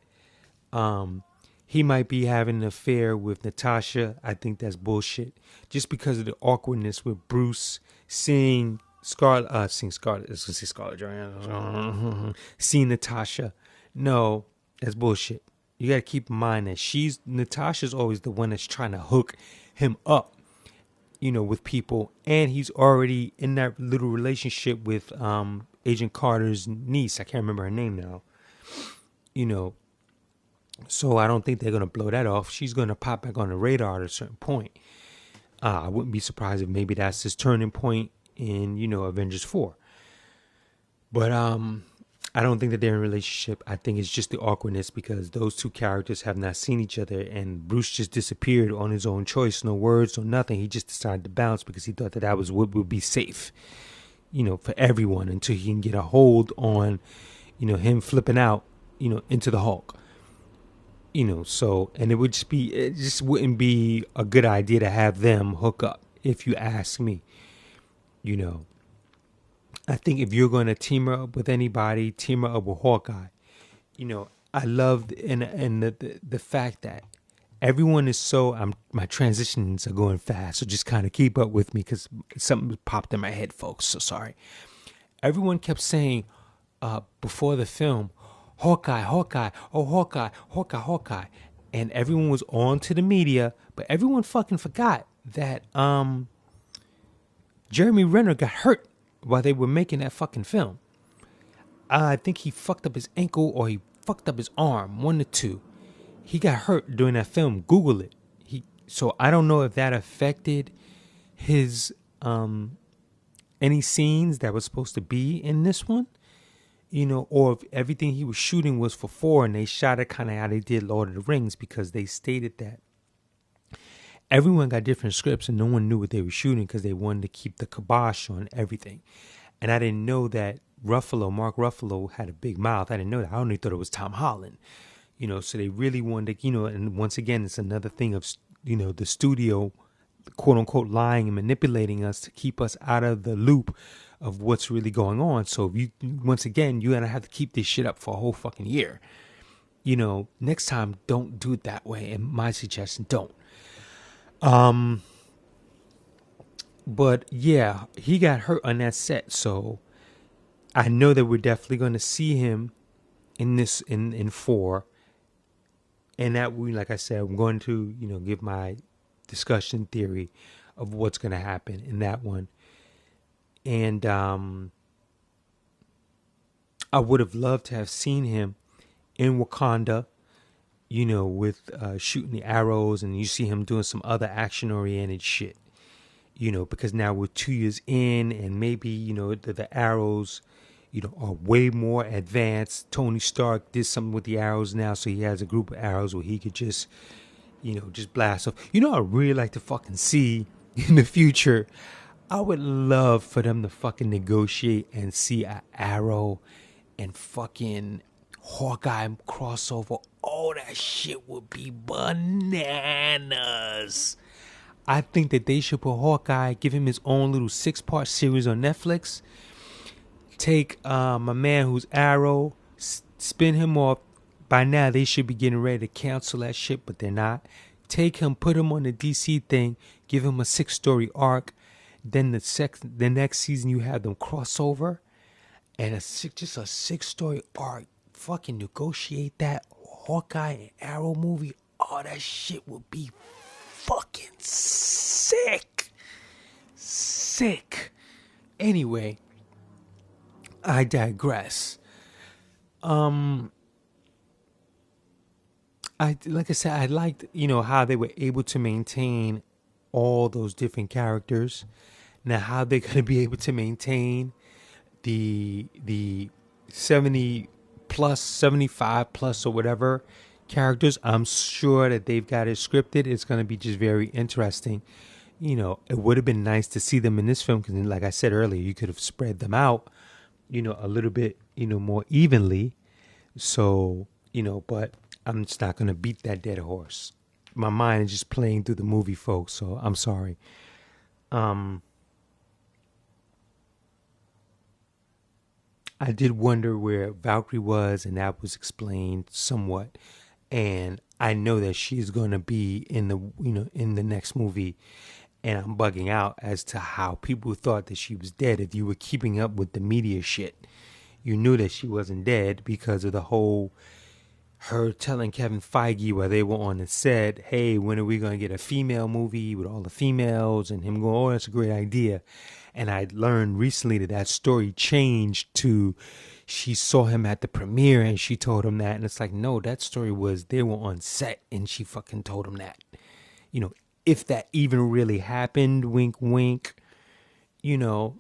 he might be having an affair with Natasha. I think that's bullshit. Just because of the awkwardness with Bruce seeing Scarlet, seeing Natasha. No, that's bullshit. You got to keep in mind that Natasha's always the one that's trying to hook him up, with people. And he's already in that little relationship with Agent Carter's niece. I can't remember her name now. So I don't think they're going to blow that off. She's going to pop back on the radar at a certain point. I wouldn't be surprised if maybe that's his turning point in, Avengers 4. But I don't think that they're in a relationship. I think it's just the awkwardness because those two characters have not seen each other, and Bruce just disappeared on his own choice. No words, no nothing. He just decided to bounce because he thought that was what would be safe, for everyone until he can get a hold on, him flipping out, into the Hulk. So, and it just wouldn't be a good idea to have them hook up, if you ask me. I think if you're going to team her up with anybody, team her up with Hawkeye. I love and the fact that everyone is so. My transitions are going fast, so just kind of keep up with me because something popped in my head, folks. So sorry. Everyone kept saying before the film, Hawkeye, Hawkeye, oh Hawkeye, Hawkeye, Hawkeye, and everyone was on to the media, but everyone fucking forgot that Jeremy Renner got hurt while they were making that fucking film. I think he fucked up his ankle or he fucked up his arm, one of the two. He got hurt during that film. Google it. So I don't know if that affected his any scenes that was supposed to be in this one, or if everything he was shooting was for 4 and they shot it kind of how they did Lord of the Rings, because they stated that everyone got different scripts and no one knew what they were shooting because they wanted to keep the kibosh on everything. And I didn't know that Mark Ruffalo had a big mouth. I didn't know that. I only thought it was Tom Holland. So they really wanted to, and once again, it's another thing of, the studio, quote unquote, lying and manipulating us to keep us out of the loop of what's really going on. So once again, you're going to have to keep this shit up for a whole fucking year. Next time, don't do it that way. And my suggestion, don't. But yeah, he got hurt on that set, so I know that we're definitely going to see him in this in four, and that we, like I said, I'm going to give my discussion theory of what's going to happen in that one, and I would have loved to have seen him in Wakanda, with shooting the arrows, and you see him doing some other action oriented shit, because now we're 2 years in, and maybe the arrows are way more advanced. Tony Stark did something with the arrows now, so he has a group of arrows where he could just just blast off. I really like to fucking see in the future. I would love for them to fucking negotiate and see an Arrow and fucking Hawkeye crossover. Oh, that shit would be bananas. I think that they should put Hawkeye, give him his own little 6-part series on Netflix. Take my man who's Arrow, spin him off. By now, they should be getting ready to cancel that shit, but they're not. Take him, put him on the DC thing, give him a 6-story arc. Then the next season, you have them crossover, and just a 6-story arc. Fucking negotiate that Hawkeye and Arrow movie. Oh, that shit would be fucking sick. Sick. Anyway, I digress. Like I said, I liked how they were able to maintain all those different characters. Now, how they're gonna be able to maintain the 70 plus, 75 plus, or whatever characters, I'm sure that they've got it scripted. It's gonna be just very interesting. It would have been nice to see them in this film because, like I said earlier, you could have spread them out, a little bit, more evenly. So, but I'm just not going to beat that dead horse. My mind is just playing through the movie, folks. So I'm sorry. Um, I did wonder where Valkyrie was, and that was explained somewhat. And I know that she's going to be in the next movie. And I'm bugging out as to how people thought that she was dead. If you were keeping up with the media shit, you knew that she wasn't dead because of the whole her telling Kevin Feige while they were on the set, hey, when are we going to get a female movie with all the females? And him going, oh, that's a great idea. And I learned recently that story changed to she saw him at the premiere and she told him that. And it's like, no, that story was they were on set and she fucking told him that. If that even really happened, wink, wink, you know,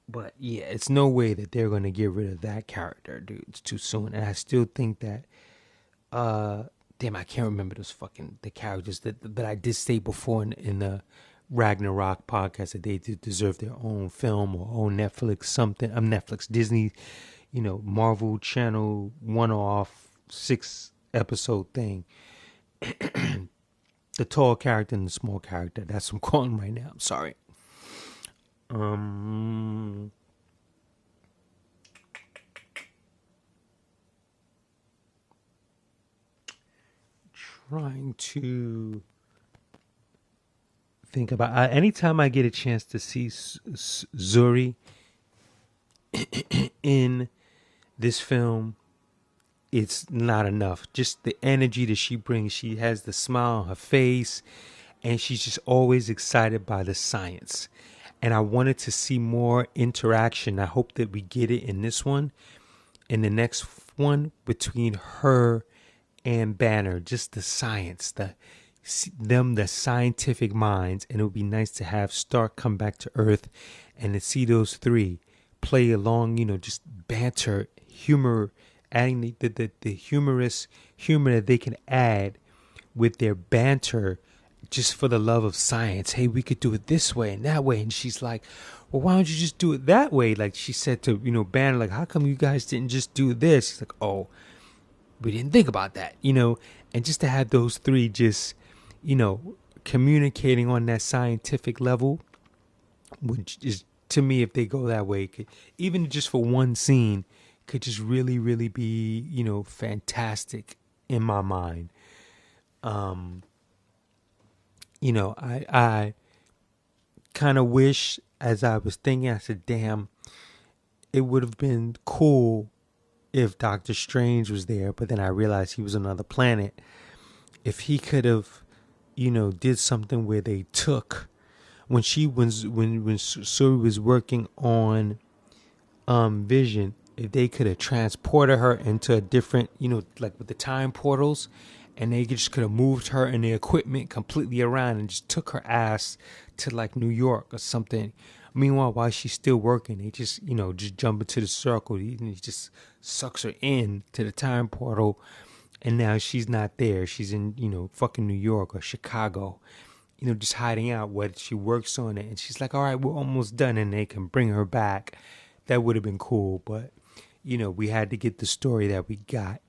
but yeah, it's no way that they're gonna get rid of that character, dude. It's too soon, and I still think that. Damn, I can't remember those fucking the characters that I did say before in the Ragnarok podcast that they deserve their own film or own Netflix something. Netflix, Disney, Marvel Channel one-off 6-episode thing. The tall character and the small character. That's what I'm calling right now. I'm sorry. Um. Trying to think about anytime I get a chance to see Zuri in this film, it's not enough. Just the energy that she brings. She has the smile on her face, and she's just always excited by the science. And I wanted to see more interaction. I hope that we get it in this one, in the next one, between her and Banner. Just the science, the scientific minds. And it would be nice to have Stark come back to Earth and to see those three play along, just banter, humor, adding the humorous humor that they can add with their banter just for the love of science. Hey, we could do it this way and that way. And she's like, well, why don't you just do it that way? Like she said to, Banner, like, how come you guys didn't just do this? He's like, oh, we didn't think about that, and just to have those three just, communicating on that scientific level, which is, to me, if they go that way, could, even just for one scene, could just really, really be, fantastic in my mind. I kind of wish, as I was thinking, I said, damn, it would have been cool if Doctor Strange was there, but then I realized he was on another planet. If he could have, did something where they took when Suri was working on Vision, if they could have transported her into a different, like with the time portals, and they just could have moved her and the equipment completely around and just took her ass to like New York or something. Meanwhile, while she's still working, they just, just jump into the circle. He just sucks her in to the time portal, and now she's not there. She's in, fucking New York or Chicago, just hiding out while she works on it. And she's like, all right, we're almost done, and they can bring her back. That would have been cool, but, we had to get the story that we got.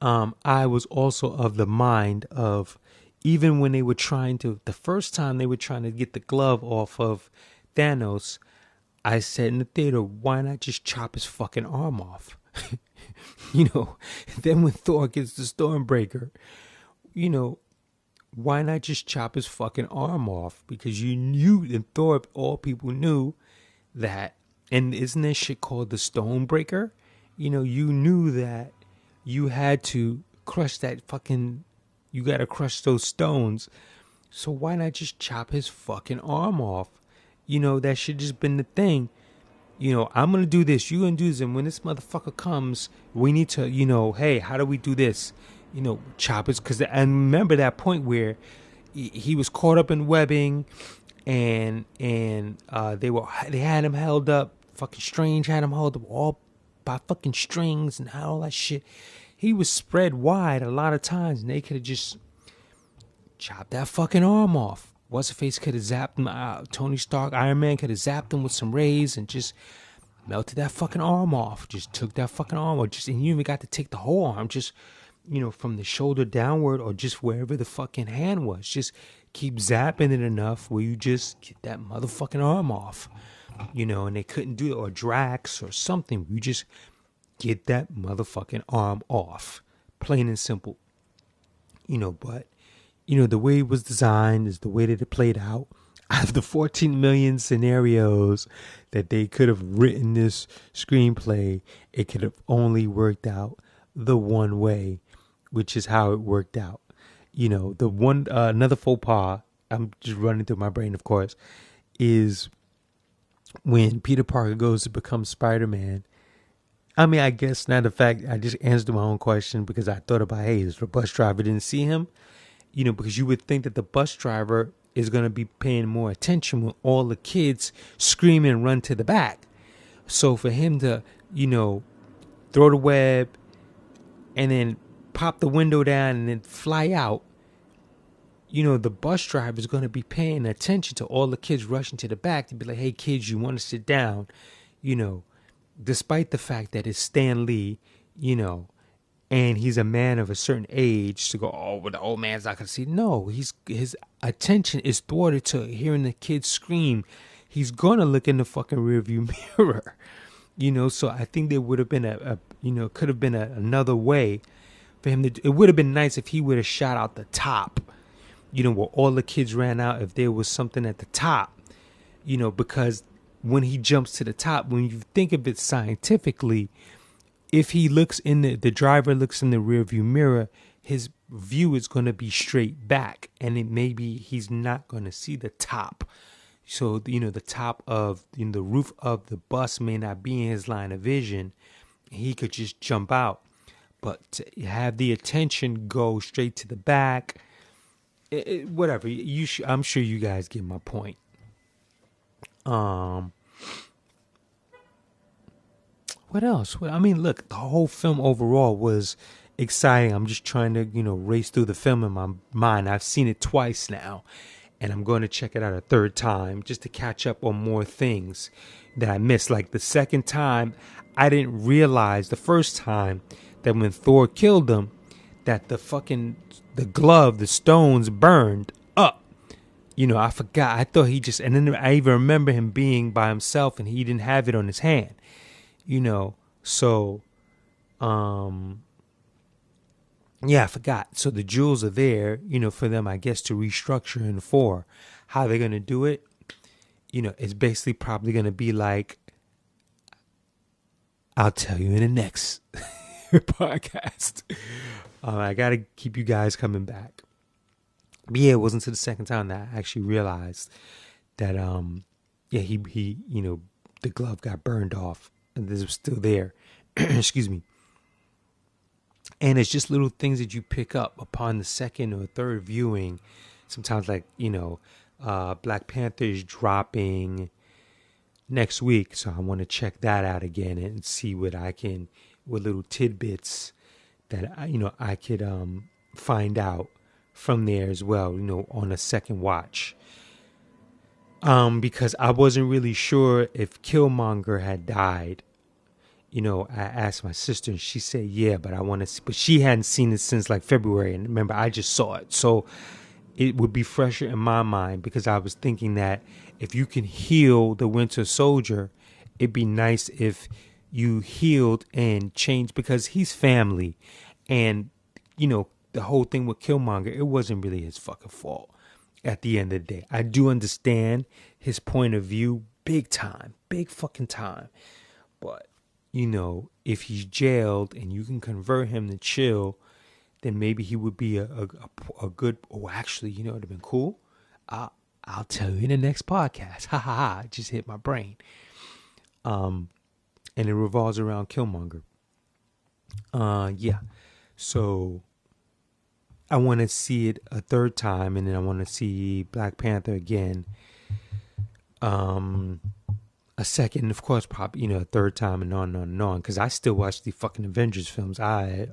I was also of the mind of, even when they were the first time they were trying to get the glove off of Thanos, I said in the theater, why not just chop his fucking arm off? Then when Thor gets the Stormbreaker, why not just chop his fucking arm off? Because you knew, and Thor, all people knew that, and isn't this shit called the Stonebreaker? You knew that you had to crush that fucking, you gotta crush those stones. So why not just chop his fucking arm off? That should just been the thing. I'm gonna do this, you gonna do this, and when this motherfucker comes, we need to, hey, how do we do this? Chop his, because, and remember that point where he was caught up in webbing, and they had him held up. Fucking Strange had him held up all by fucking strings and all that shit. He was spread wide a lot of times, and they could have just chopped that fucking arm off. What's-her-face could have zapped him. Tony Stark, Iron Man could have zapped him with some rays and just melted that fucking arm off. Just took that fucking arm off. And you even got to take the whole arm, just, from the shoulder downward, or just wherever the fucking hand was. Just keep zapping it enough where you just get that motherfucking arm off. And they couldn't do it, or Drax or something. You just get that motherfucking arm off. Plain and simple. But, the way it was designed is the way that it played out. Out of the 14 million scenarios that they could have written this screenplay, it could have only worked out the one way, which is how it worked out. The one, another faux pas, I'm just running through my brain, of course, is when Peter Parker goes to become Spider-Man. I mean, I guess now the fact I just answered my own question, because I thought about, hey, is the bus driver didn't see him? Because you would think that the bus driver is going to be paying more attention when all the kids scream and run to the back. So for him to, throw the web and then pop the window down and then fly out, the bus driver is going to be paying attention to all the kids rushing to the back to be like, hey, kids, you want to sit down, despite the fact that it's Stan Lee, and he's a man of a certain age, to go, oh, well, the old man's not going to see. No, his attention is thwarted to hearing the kids scream. He's going to look in the fucking rearview mirror, so I think there would have been could have been another way for him to, it would have been nice if he would have shot out the top, where all the kids ran out, if there was something at the top, because when he jumps to the top, when you think of it scientifically, if he looks in the driver looks in the rearview mirror, his view is going to be straight back, and it maybe he's not going to see the top. So, the top of, the roof of the bus may not be in his line of vision. He could just jump out, but to have the attention go straight to the back, whatever. I'm sure you guys get my point. What else? I mean, look, the whole film overall was exciting. I'm just trying to, race through the film in my mind. I've seen it twice now, and I'm going to check it out a third time just to catch up on more things that I missed. Like the second time, I didn't realize the first time that when Thor killed him, that the glove, the stones burned up. I forgot. I thought he just, and then I even remember him being by himself and he didn't have it on his hand. So, yeah, I forgot. So the jewels are there, for them, I guess, to restructure in 4. how they're gonna do it, it's basically probably gonna be like, I'll tell you in the next podcast. I gotta keep you guys coming back. But yeah, it wasn't until the second time that I actually realized that he the glove got burned off and this was still there. Excuse me. And it's just little things that you pick up upon the second or third viewing. Sometimes, like, Black Panther is dropping next week, so I want to check that out again and see what little tidbits that I could find out from there as well, on a second watch. Because I wasn't really sure if Killmonger had died. I asked my sister and she said, yeah, but but she hadn't seen it since like February. And remember, I just saw it. So it would be fresher in my mind because I was thinking that if you can heal the Winter Soldier, it'd be nice if you healed and changed because he's family. And, the whole thing with Killmonger, it wasn't really his fucking fault at the end of the day. I do understand his point of view big time, big fucking time. But, if he's jailed and you can convert him to chill, then maybe he would be a good, actually, it would have been cool. I'll tell you in the next podcast. Ha ha ha. It just hit my brain. And it revolves around Killmonger. Yeah. So I want to see it a third time, and then I want to see Black Panther again. A second, of course, probably, a third time, and on and on and on. Because I still watch the fucking Avengers films. I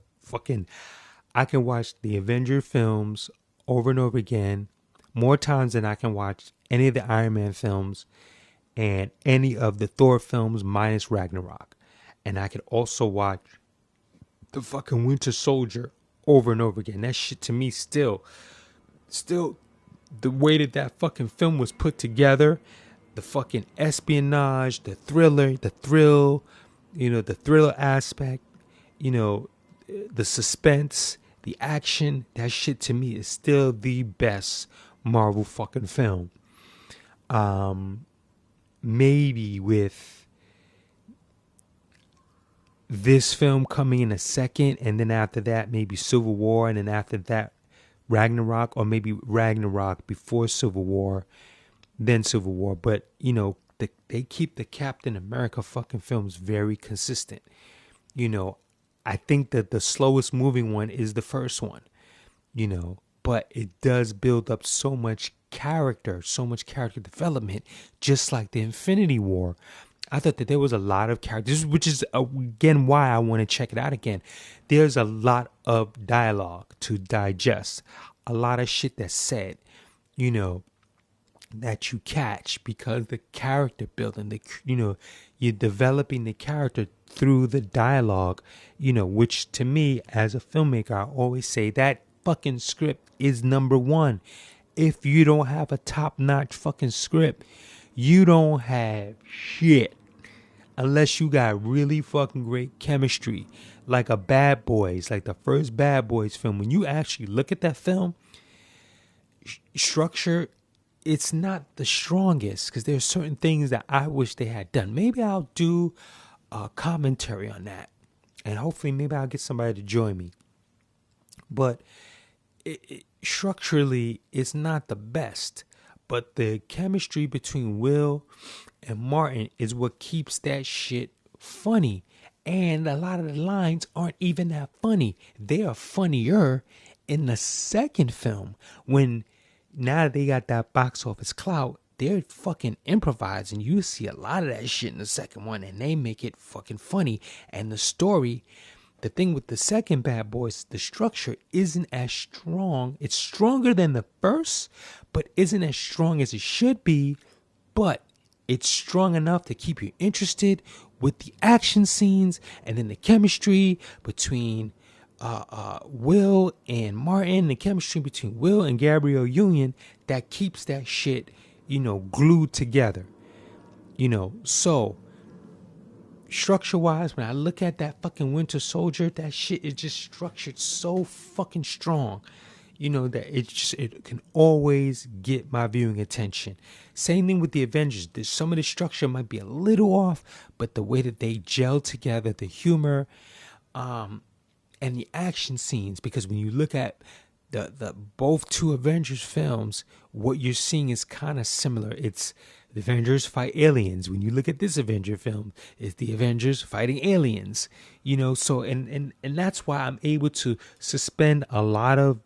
can watch the Avenger films over and over again, more times than I can watch any of the Iron Man films and any of the Thor films minus Ragnarok. And I could also watch the fucking Winter Soldier over and over again. That shit to me still the way that fucking film was put together, the fucking espionage, the thrill, the thriller aspect, the suspense, the action, that shit to me is still the best Marvel fucking film. Maybe with this film coming in a second, and then after that, maybe Civil War, and then after that, Ragnarok, or maybe Ragnarok before Civil War, then Civil War. But, they keep the Captain America fucking films very consistent. I think that the slowest moving one is the first one, but it does build up so much character development, just like the Infinity War. I thought that there was a lot of characters, which is, again, why I want to check it out again. There's a lot of dialogue to digest, a lot of shit that's said, that you catch because the character building, you're developing the character through the dialogue, which to me as a filmmaker, I always say that fucking script is number one. If you don't have a top-notch fucking script, you don't have shit. Unless you got really fucking great chemistry, like a Bad Boys, like the first Bad Boys film. When you actually look at that film, structure, it's not the strongest because there's certain things that I wish they had done. Maybe I'll do a commentary on that, and hopefully maybe I'll get somebody to join me. But structurally, it's not the best. But the chemistry between Will and Martin is what keeps that shit funny. And a lot of the lines aren't even that funny. They are funnier in the second film, when now they got that box office clout, they're fucking improvising. You see a lot of that shit in the second one, and they make it fucking funny. And the story, the thing with the second Bad Boys, the structure isn't as strong. It's stronger than the first, but isn't as strong as it should be. But it's strong enough to keep you interested with the action scenes, and then the chemistry between Will and Martin, the chemistry between Will and Gabrielle Union, that keeps that shit, glued together. So structure-wise, when I look at that fucking Winter Soldier, that shit is just structured so fucking strong. that it can always get my viewing attention. Same thing with the Avengers. Some of the structure might be a little off, but the way that they gel together, the humor, and the action scenes, because when you look at the both two Avengers films, what you're seeing is kind of similar. It's the Avengers fight aliens. When you look at this Avenger film, it's the Avengers fighting aliens. So and that's why I'm able to suspend a lot of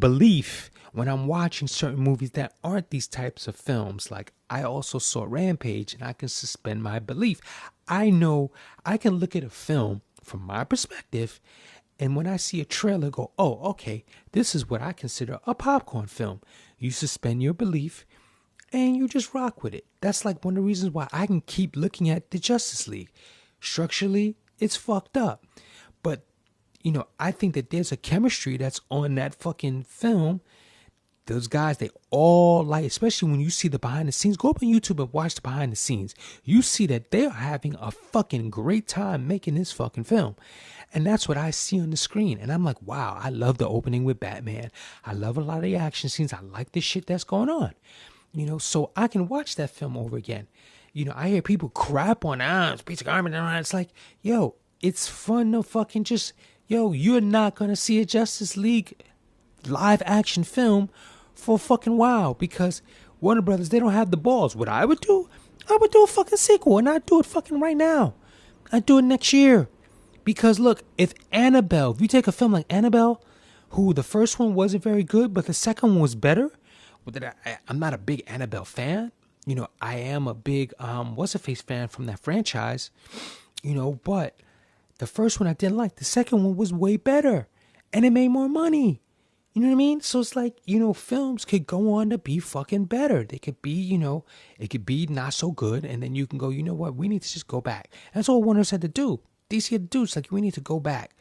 belief when I'm watching certain movies that aren't these types of films. Like, I also saw Rampage, and I can suspend my belief. I know I can look at a film from my perspective, and when I see a trailer, go, oh, okay, this is what I consider a popcorn film. You suspend your belief, and you just rock with it. That's like one of the reasons why I can keep looking at the Justice League. Structurally, it's fucked up. But, I think that there's a chemistry that's on that fucking film. Those guys, they all like, especially when you see the behind the scenes. Go up on YouTube and watch the behind the scenes. You see that they're having a fucking great time making this fucking film. And that's what I see on the screen. And I'm like, wow, I love the opening with Batman. I love a lot of the action scenes. I like the shit that's going on. So I can watch that film over again. I hear people crap on piece of garbage. It's like, yo, it's fun to fucking just, you're not going to see a Justice League live action film for a fucking while, because Warner Brothers, they don't have the balls. What I would do a fucking sequel, and I'd do it fucking right now. I'd do it next year. Because look, if you take a film like Annabelle, who the first one wasn't very good, but the second one was better. I'm not a big Annabelle fan. I am a big what's-her-face fan from that franchise. But the first one I didn't like. The second one was way better, and it made more money. You know what I mean? So it's like, films could go on to be fucking better. They could be, it could be not so good, and then you can go, you know what? We need to just go back. That's all Warner's had to do. DC had to do. It's like, we need to go back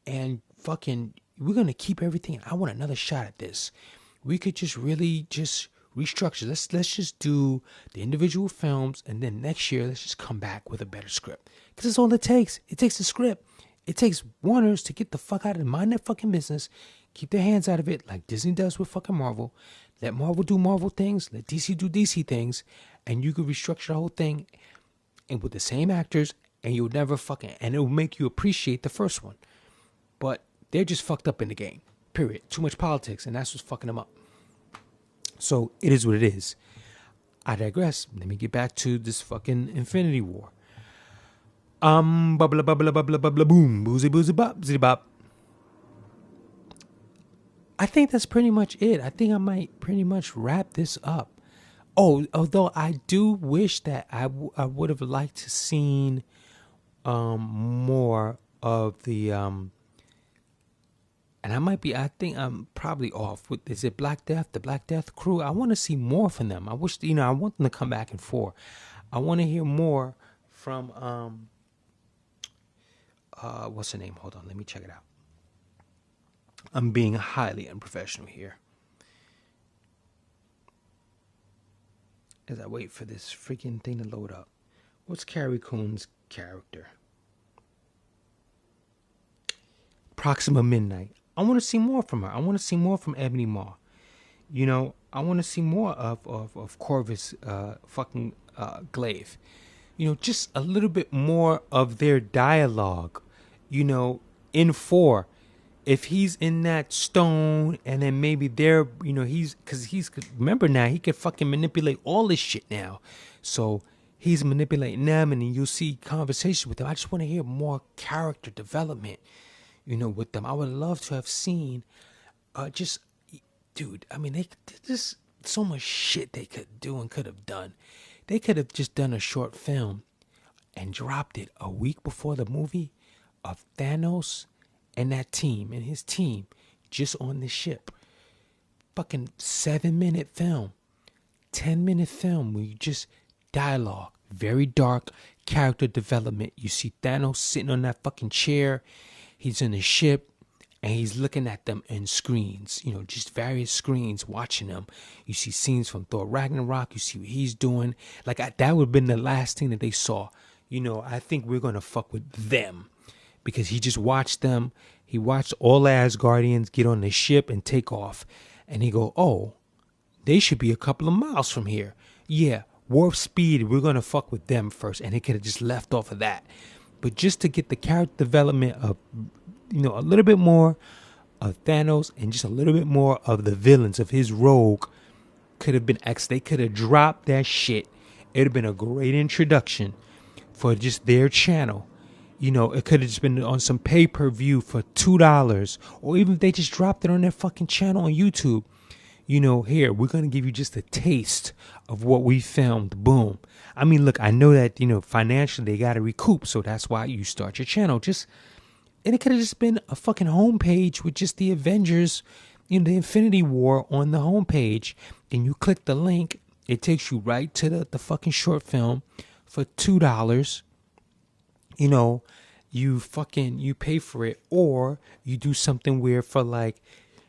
and fucking, we're going to keep everything. I want another shot at this. We could just really just restructure. Let's just do the individual films, and then next year, let's just come back with a better script. Because that's all it takes. It takes a script. It takes Warner's to get the fuck out of mind their fucking business. Keep their hands out of it like Disney does with fucking Marvel. Let Marvel do Marvel things. Let DC do DC things. And you could restructure the whole thing and with the same actors, and you'll never and it'll make you appreciate the first one. But they're just fucked up in the game. Period. Too much politics, and that's what's fucking them up. So it is what it is. I digress. Let me get back to this fucking Infinity War. Bubble bubble bubble bubble boom, boozy boozy bop, zitty bop. I think that's pretty much it. I think I might pretty much wrap this up. Oh, although I do wish that I would have liked to seen more of the and I think I'm probably off with, is it Black Death, the Black Death crew? I want to see more from them. I wish, I want them to come back in 4. I want to hear more from what's her name? Hold on, let me check it out. I'm being highly unprofessional here as I wait for this freaking thing to load up. What's Carrie Coon's character? Proxima Midnight. I want to see more from her. I want to see more from Ebony Maw. I want to see more of Corvus Glaive. Just a little bit more of their dialogue. In 4, if he's in that stone, and then maybe they're, remember now, he could fucking manipulate all this shit now. So he's manipulating them, and then you'll see conversations with them. I just want to hear more character development, with them. I would love to have seen, dude, I mean, there's so much shit they could do and could have done. They could have just done a short film and dropped it a week before the movie of Thanos and that team and his team just on the ship. Fucking 7-minute film, 10-minute film where you just dialogue, very dark character development. You see Thanos sitting on that fucking chair. He's in the ship and he's looking at them in screens, just various screens watching them. You see scenes from Thor Ragnarok. You see what he's doing. That would have been the last thing that they saw. I think we're going to fuck with them because he just watched them. He watched all the Asgardians get on the ship and take off. And he go, oh, they should be a couple of miles from here. Yeah, warp speed, we're going to fuck with them first. And he could have just left off of that. But just to get the character development of, a little bit more of Thanos and just a little bit more of the villains of his rogue could have been X. They could have dropped that shit. It would have been a great introduction for just their channel. It could have just been on some pay-per-view for $2, or even if they just dropped it on their fucking channel on YouTube. Here, we're going to give you just a taste of what we filmed. Boom. I mean, look, I know that, financially they got to recoup. So that's why you start your channel. And it could have just been a fucking homepage with just the Avengers, the Infinity War on the homepage. And you click the link. It takes you right to the fucking short film for $2. You pay for it, or you do something where for like,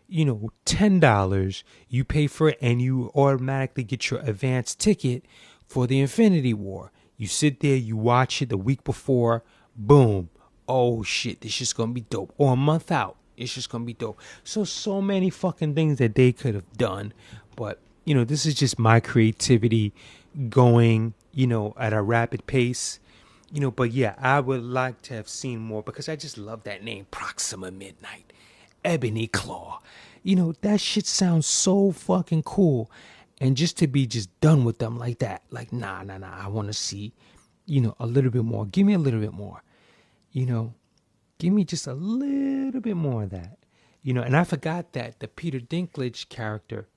$10, you pay for it and you automatically get your advance ticket for the Infinity War. You sit there, you watch it the week before, boom. Oh shit, this is gonna be dope. Or a month out, it's just gonna be dope. So many fucking things that they could have done. But, this is just my creativity going, at a rapid pace. But yeah, I would like to have seen more because I just love that name, Proxima Midnight, Ebony Claw. That shit sounds so fucking cool. And just to be just done with them like that, like, nah, I want to see, a little bit more. Give me a little bit more, give me just a little bit more of that, and I forgot that the Peter Dinklage character,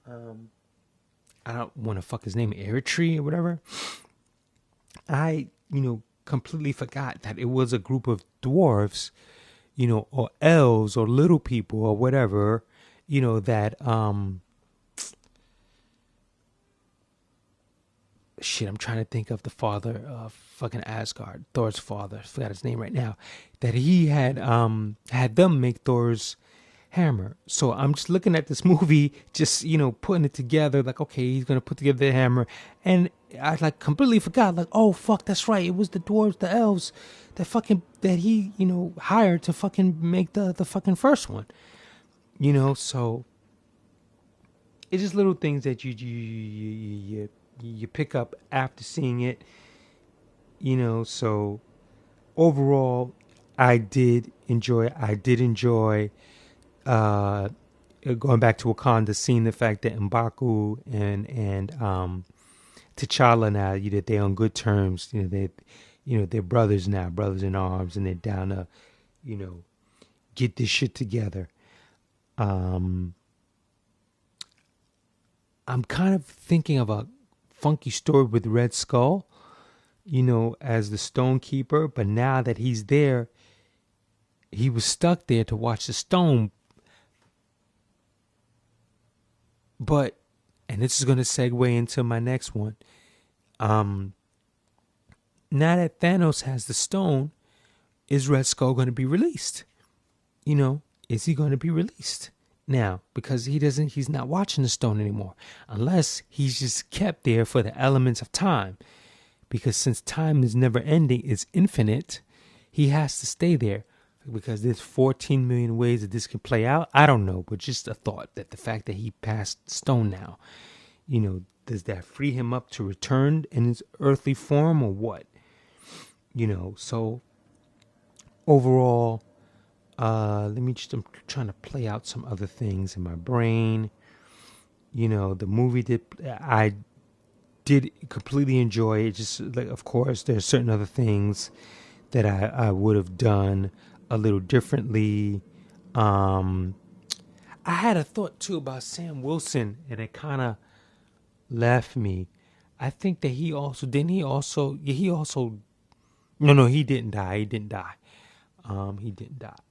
I don't want to fuck his name, Eritrea or whatever. I, completely forgot that it was a group of dwarves, or elves or little people or whatever, that, shit, I'm trying to think of the father of fucking Asgard, Thor's father, I forgot his name right now, that he had them make Thor's hammer. So I'm just looking at this movie, just, putting it together, like, okay, he's going to put together the hammer. And I like completely forgot, like, oh, fuck, that's right. It was the dwarves, the elves that he, hired to fucking make the fucking first one, so it's just little things that you pick up after seeing it, so overall, I did enjoy going back to Wakanda, seeing the fact that M'Baku and T'Challa now, they're on good terms. They're brothers now, brothers in arms, and they're down to, get this shit together. I'm kind of thinking of a funky story with Red Skull, as the Stone Keeper, but now that he's there, he was stuck there to watch the stone. But, and this is going to segue into my next one. Now that Thanos has the stone, is Red Skull going to be released? Is he going to be released now? Because he's not watching the stone anymore. Unless he's just kept there for the elements of time. Because since time is never ending, it's infinite, he has to stay there. Because there's 14 million ways that this can play out. I don't know, but just a thought that the fact that he passed stone now, does that free him up to return in his earthly form or what? So overall, I'm trying to play out some other things in my brain. The movie I did completely enjoy it. Just like, of course, there's certain other things that I would have done a little differently. I had a thought too about Sam Wilson, and it kind of left me. I think that he no, he didn't die. He didn't die.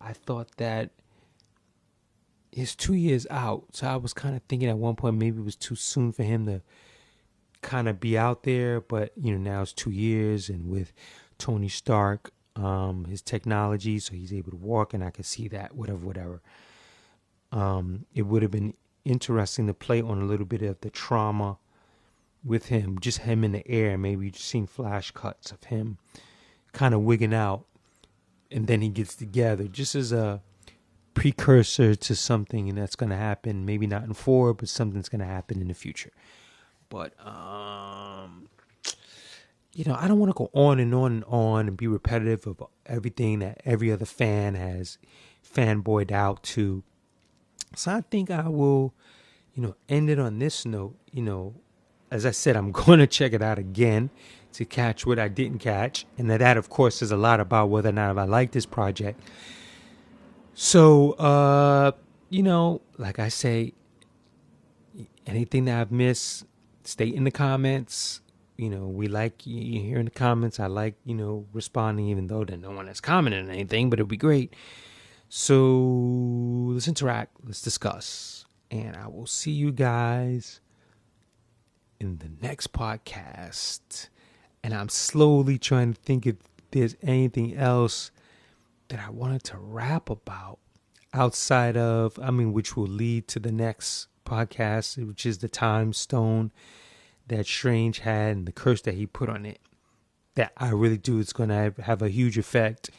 I thought that it's 2 years out, so I was kind of thinking at one point maybe it was too soon for him to kind of be out there, but now it's 2 years, and with Tony Stark, his technology, so he's able to walk, and I could see that, whatever. It would have been interesting to play on a little bit of the trauma with him, just him in the air. Maybe you've seen flash cuts of him kind of wigging out and then he gets together, just as a precursor to something that's going to happen, maybe not in 4, but something's going to happen in the future. But I don't want to go on and on and on and be repetitive of everything that every other fan has fanboyed out to. So I think I will, end it on this note. As I said, I'm going to check it out again to catch what I didn't catch. And that, of course, is a lot about whether or not I like this project. So, like I say, anything that I've missed, state in the comments. We like you here in the comments. I like, responding, even though there's no one has commented on anything, but it'd be great. So let's interact. Let's discuss. And I will see you guys in the next podcast. And I'm slowly trying to think if there's anything else that I wanted to rap about outside of, which will lead to the next podcast, which is the time stone that Strange had and the curse that he put on it. That I really do. It's going to have a huge effect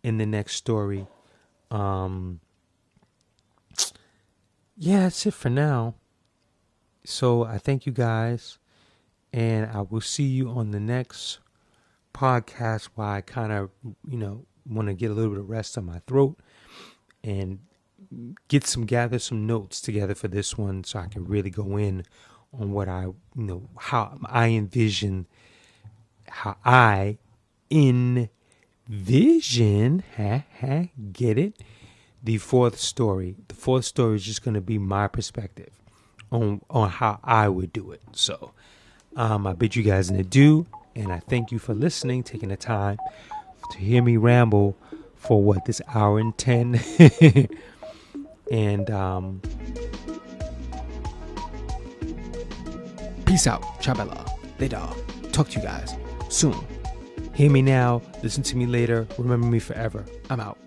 in the next story. That's it for now. So I thank you guys, and I will see you on the next podcast while I kind of, want to get a little bit of rest on my throat and gather some notes together for this one so I can really go in on what how I envision, get it? The fourth story. The fourth story is just going to be my perspective on how I would do it. So I bid you guys an adieu, and I thank you for listening, taking the time to hear me ramble for this hour and 10. And peace out. Chabela. Later. Talk to you guys soon. Hear me now. Listen to me later. Remember me forever. I'm out.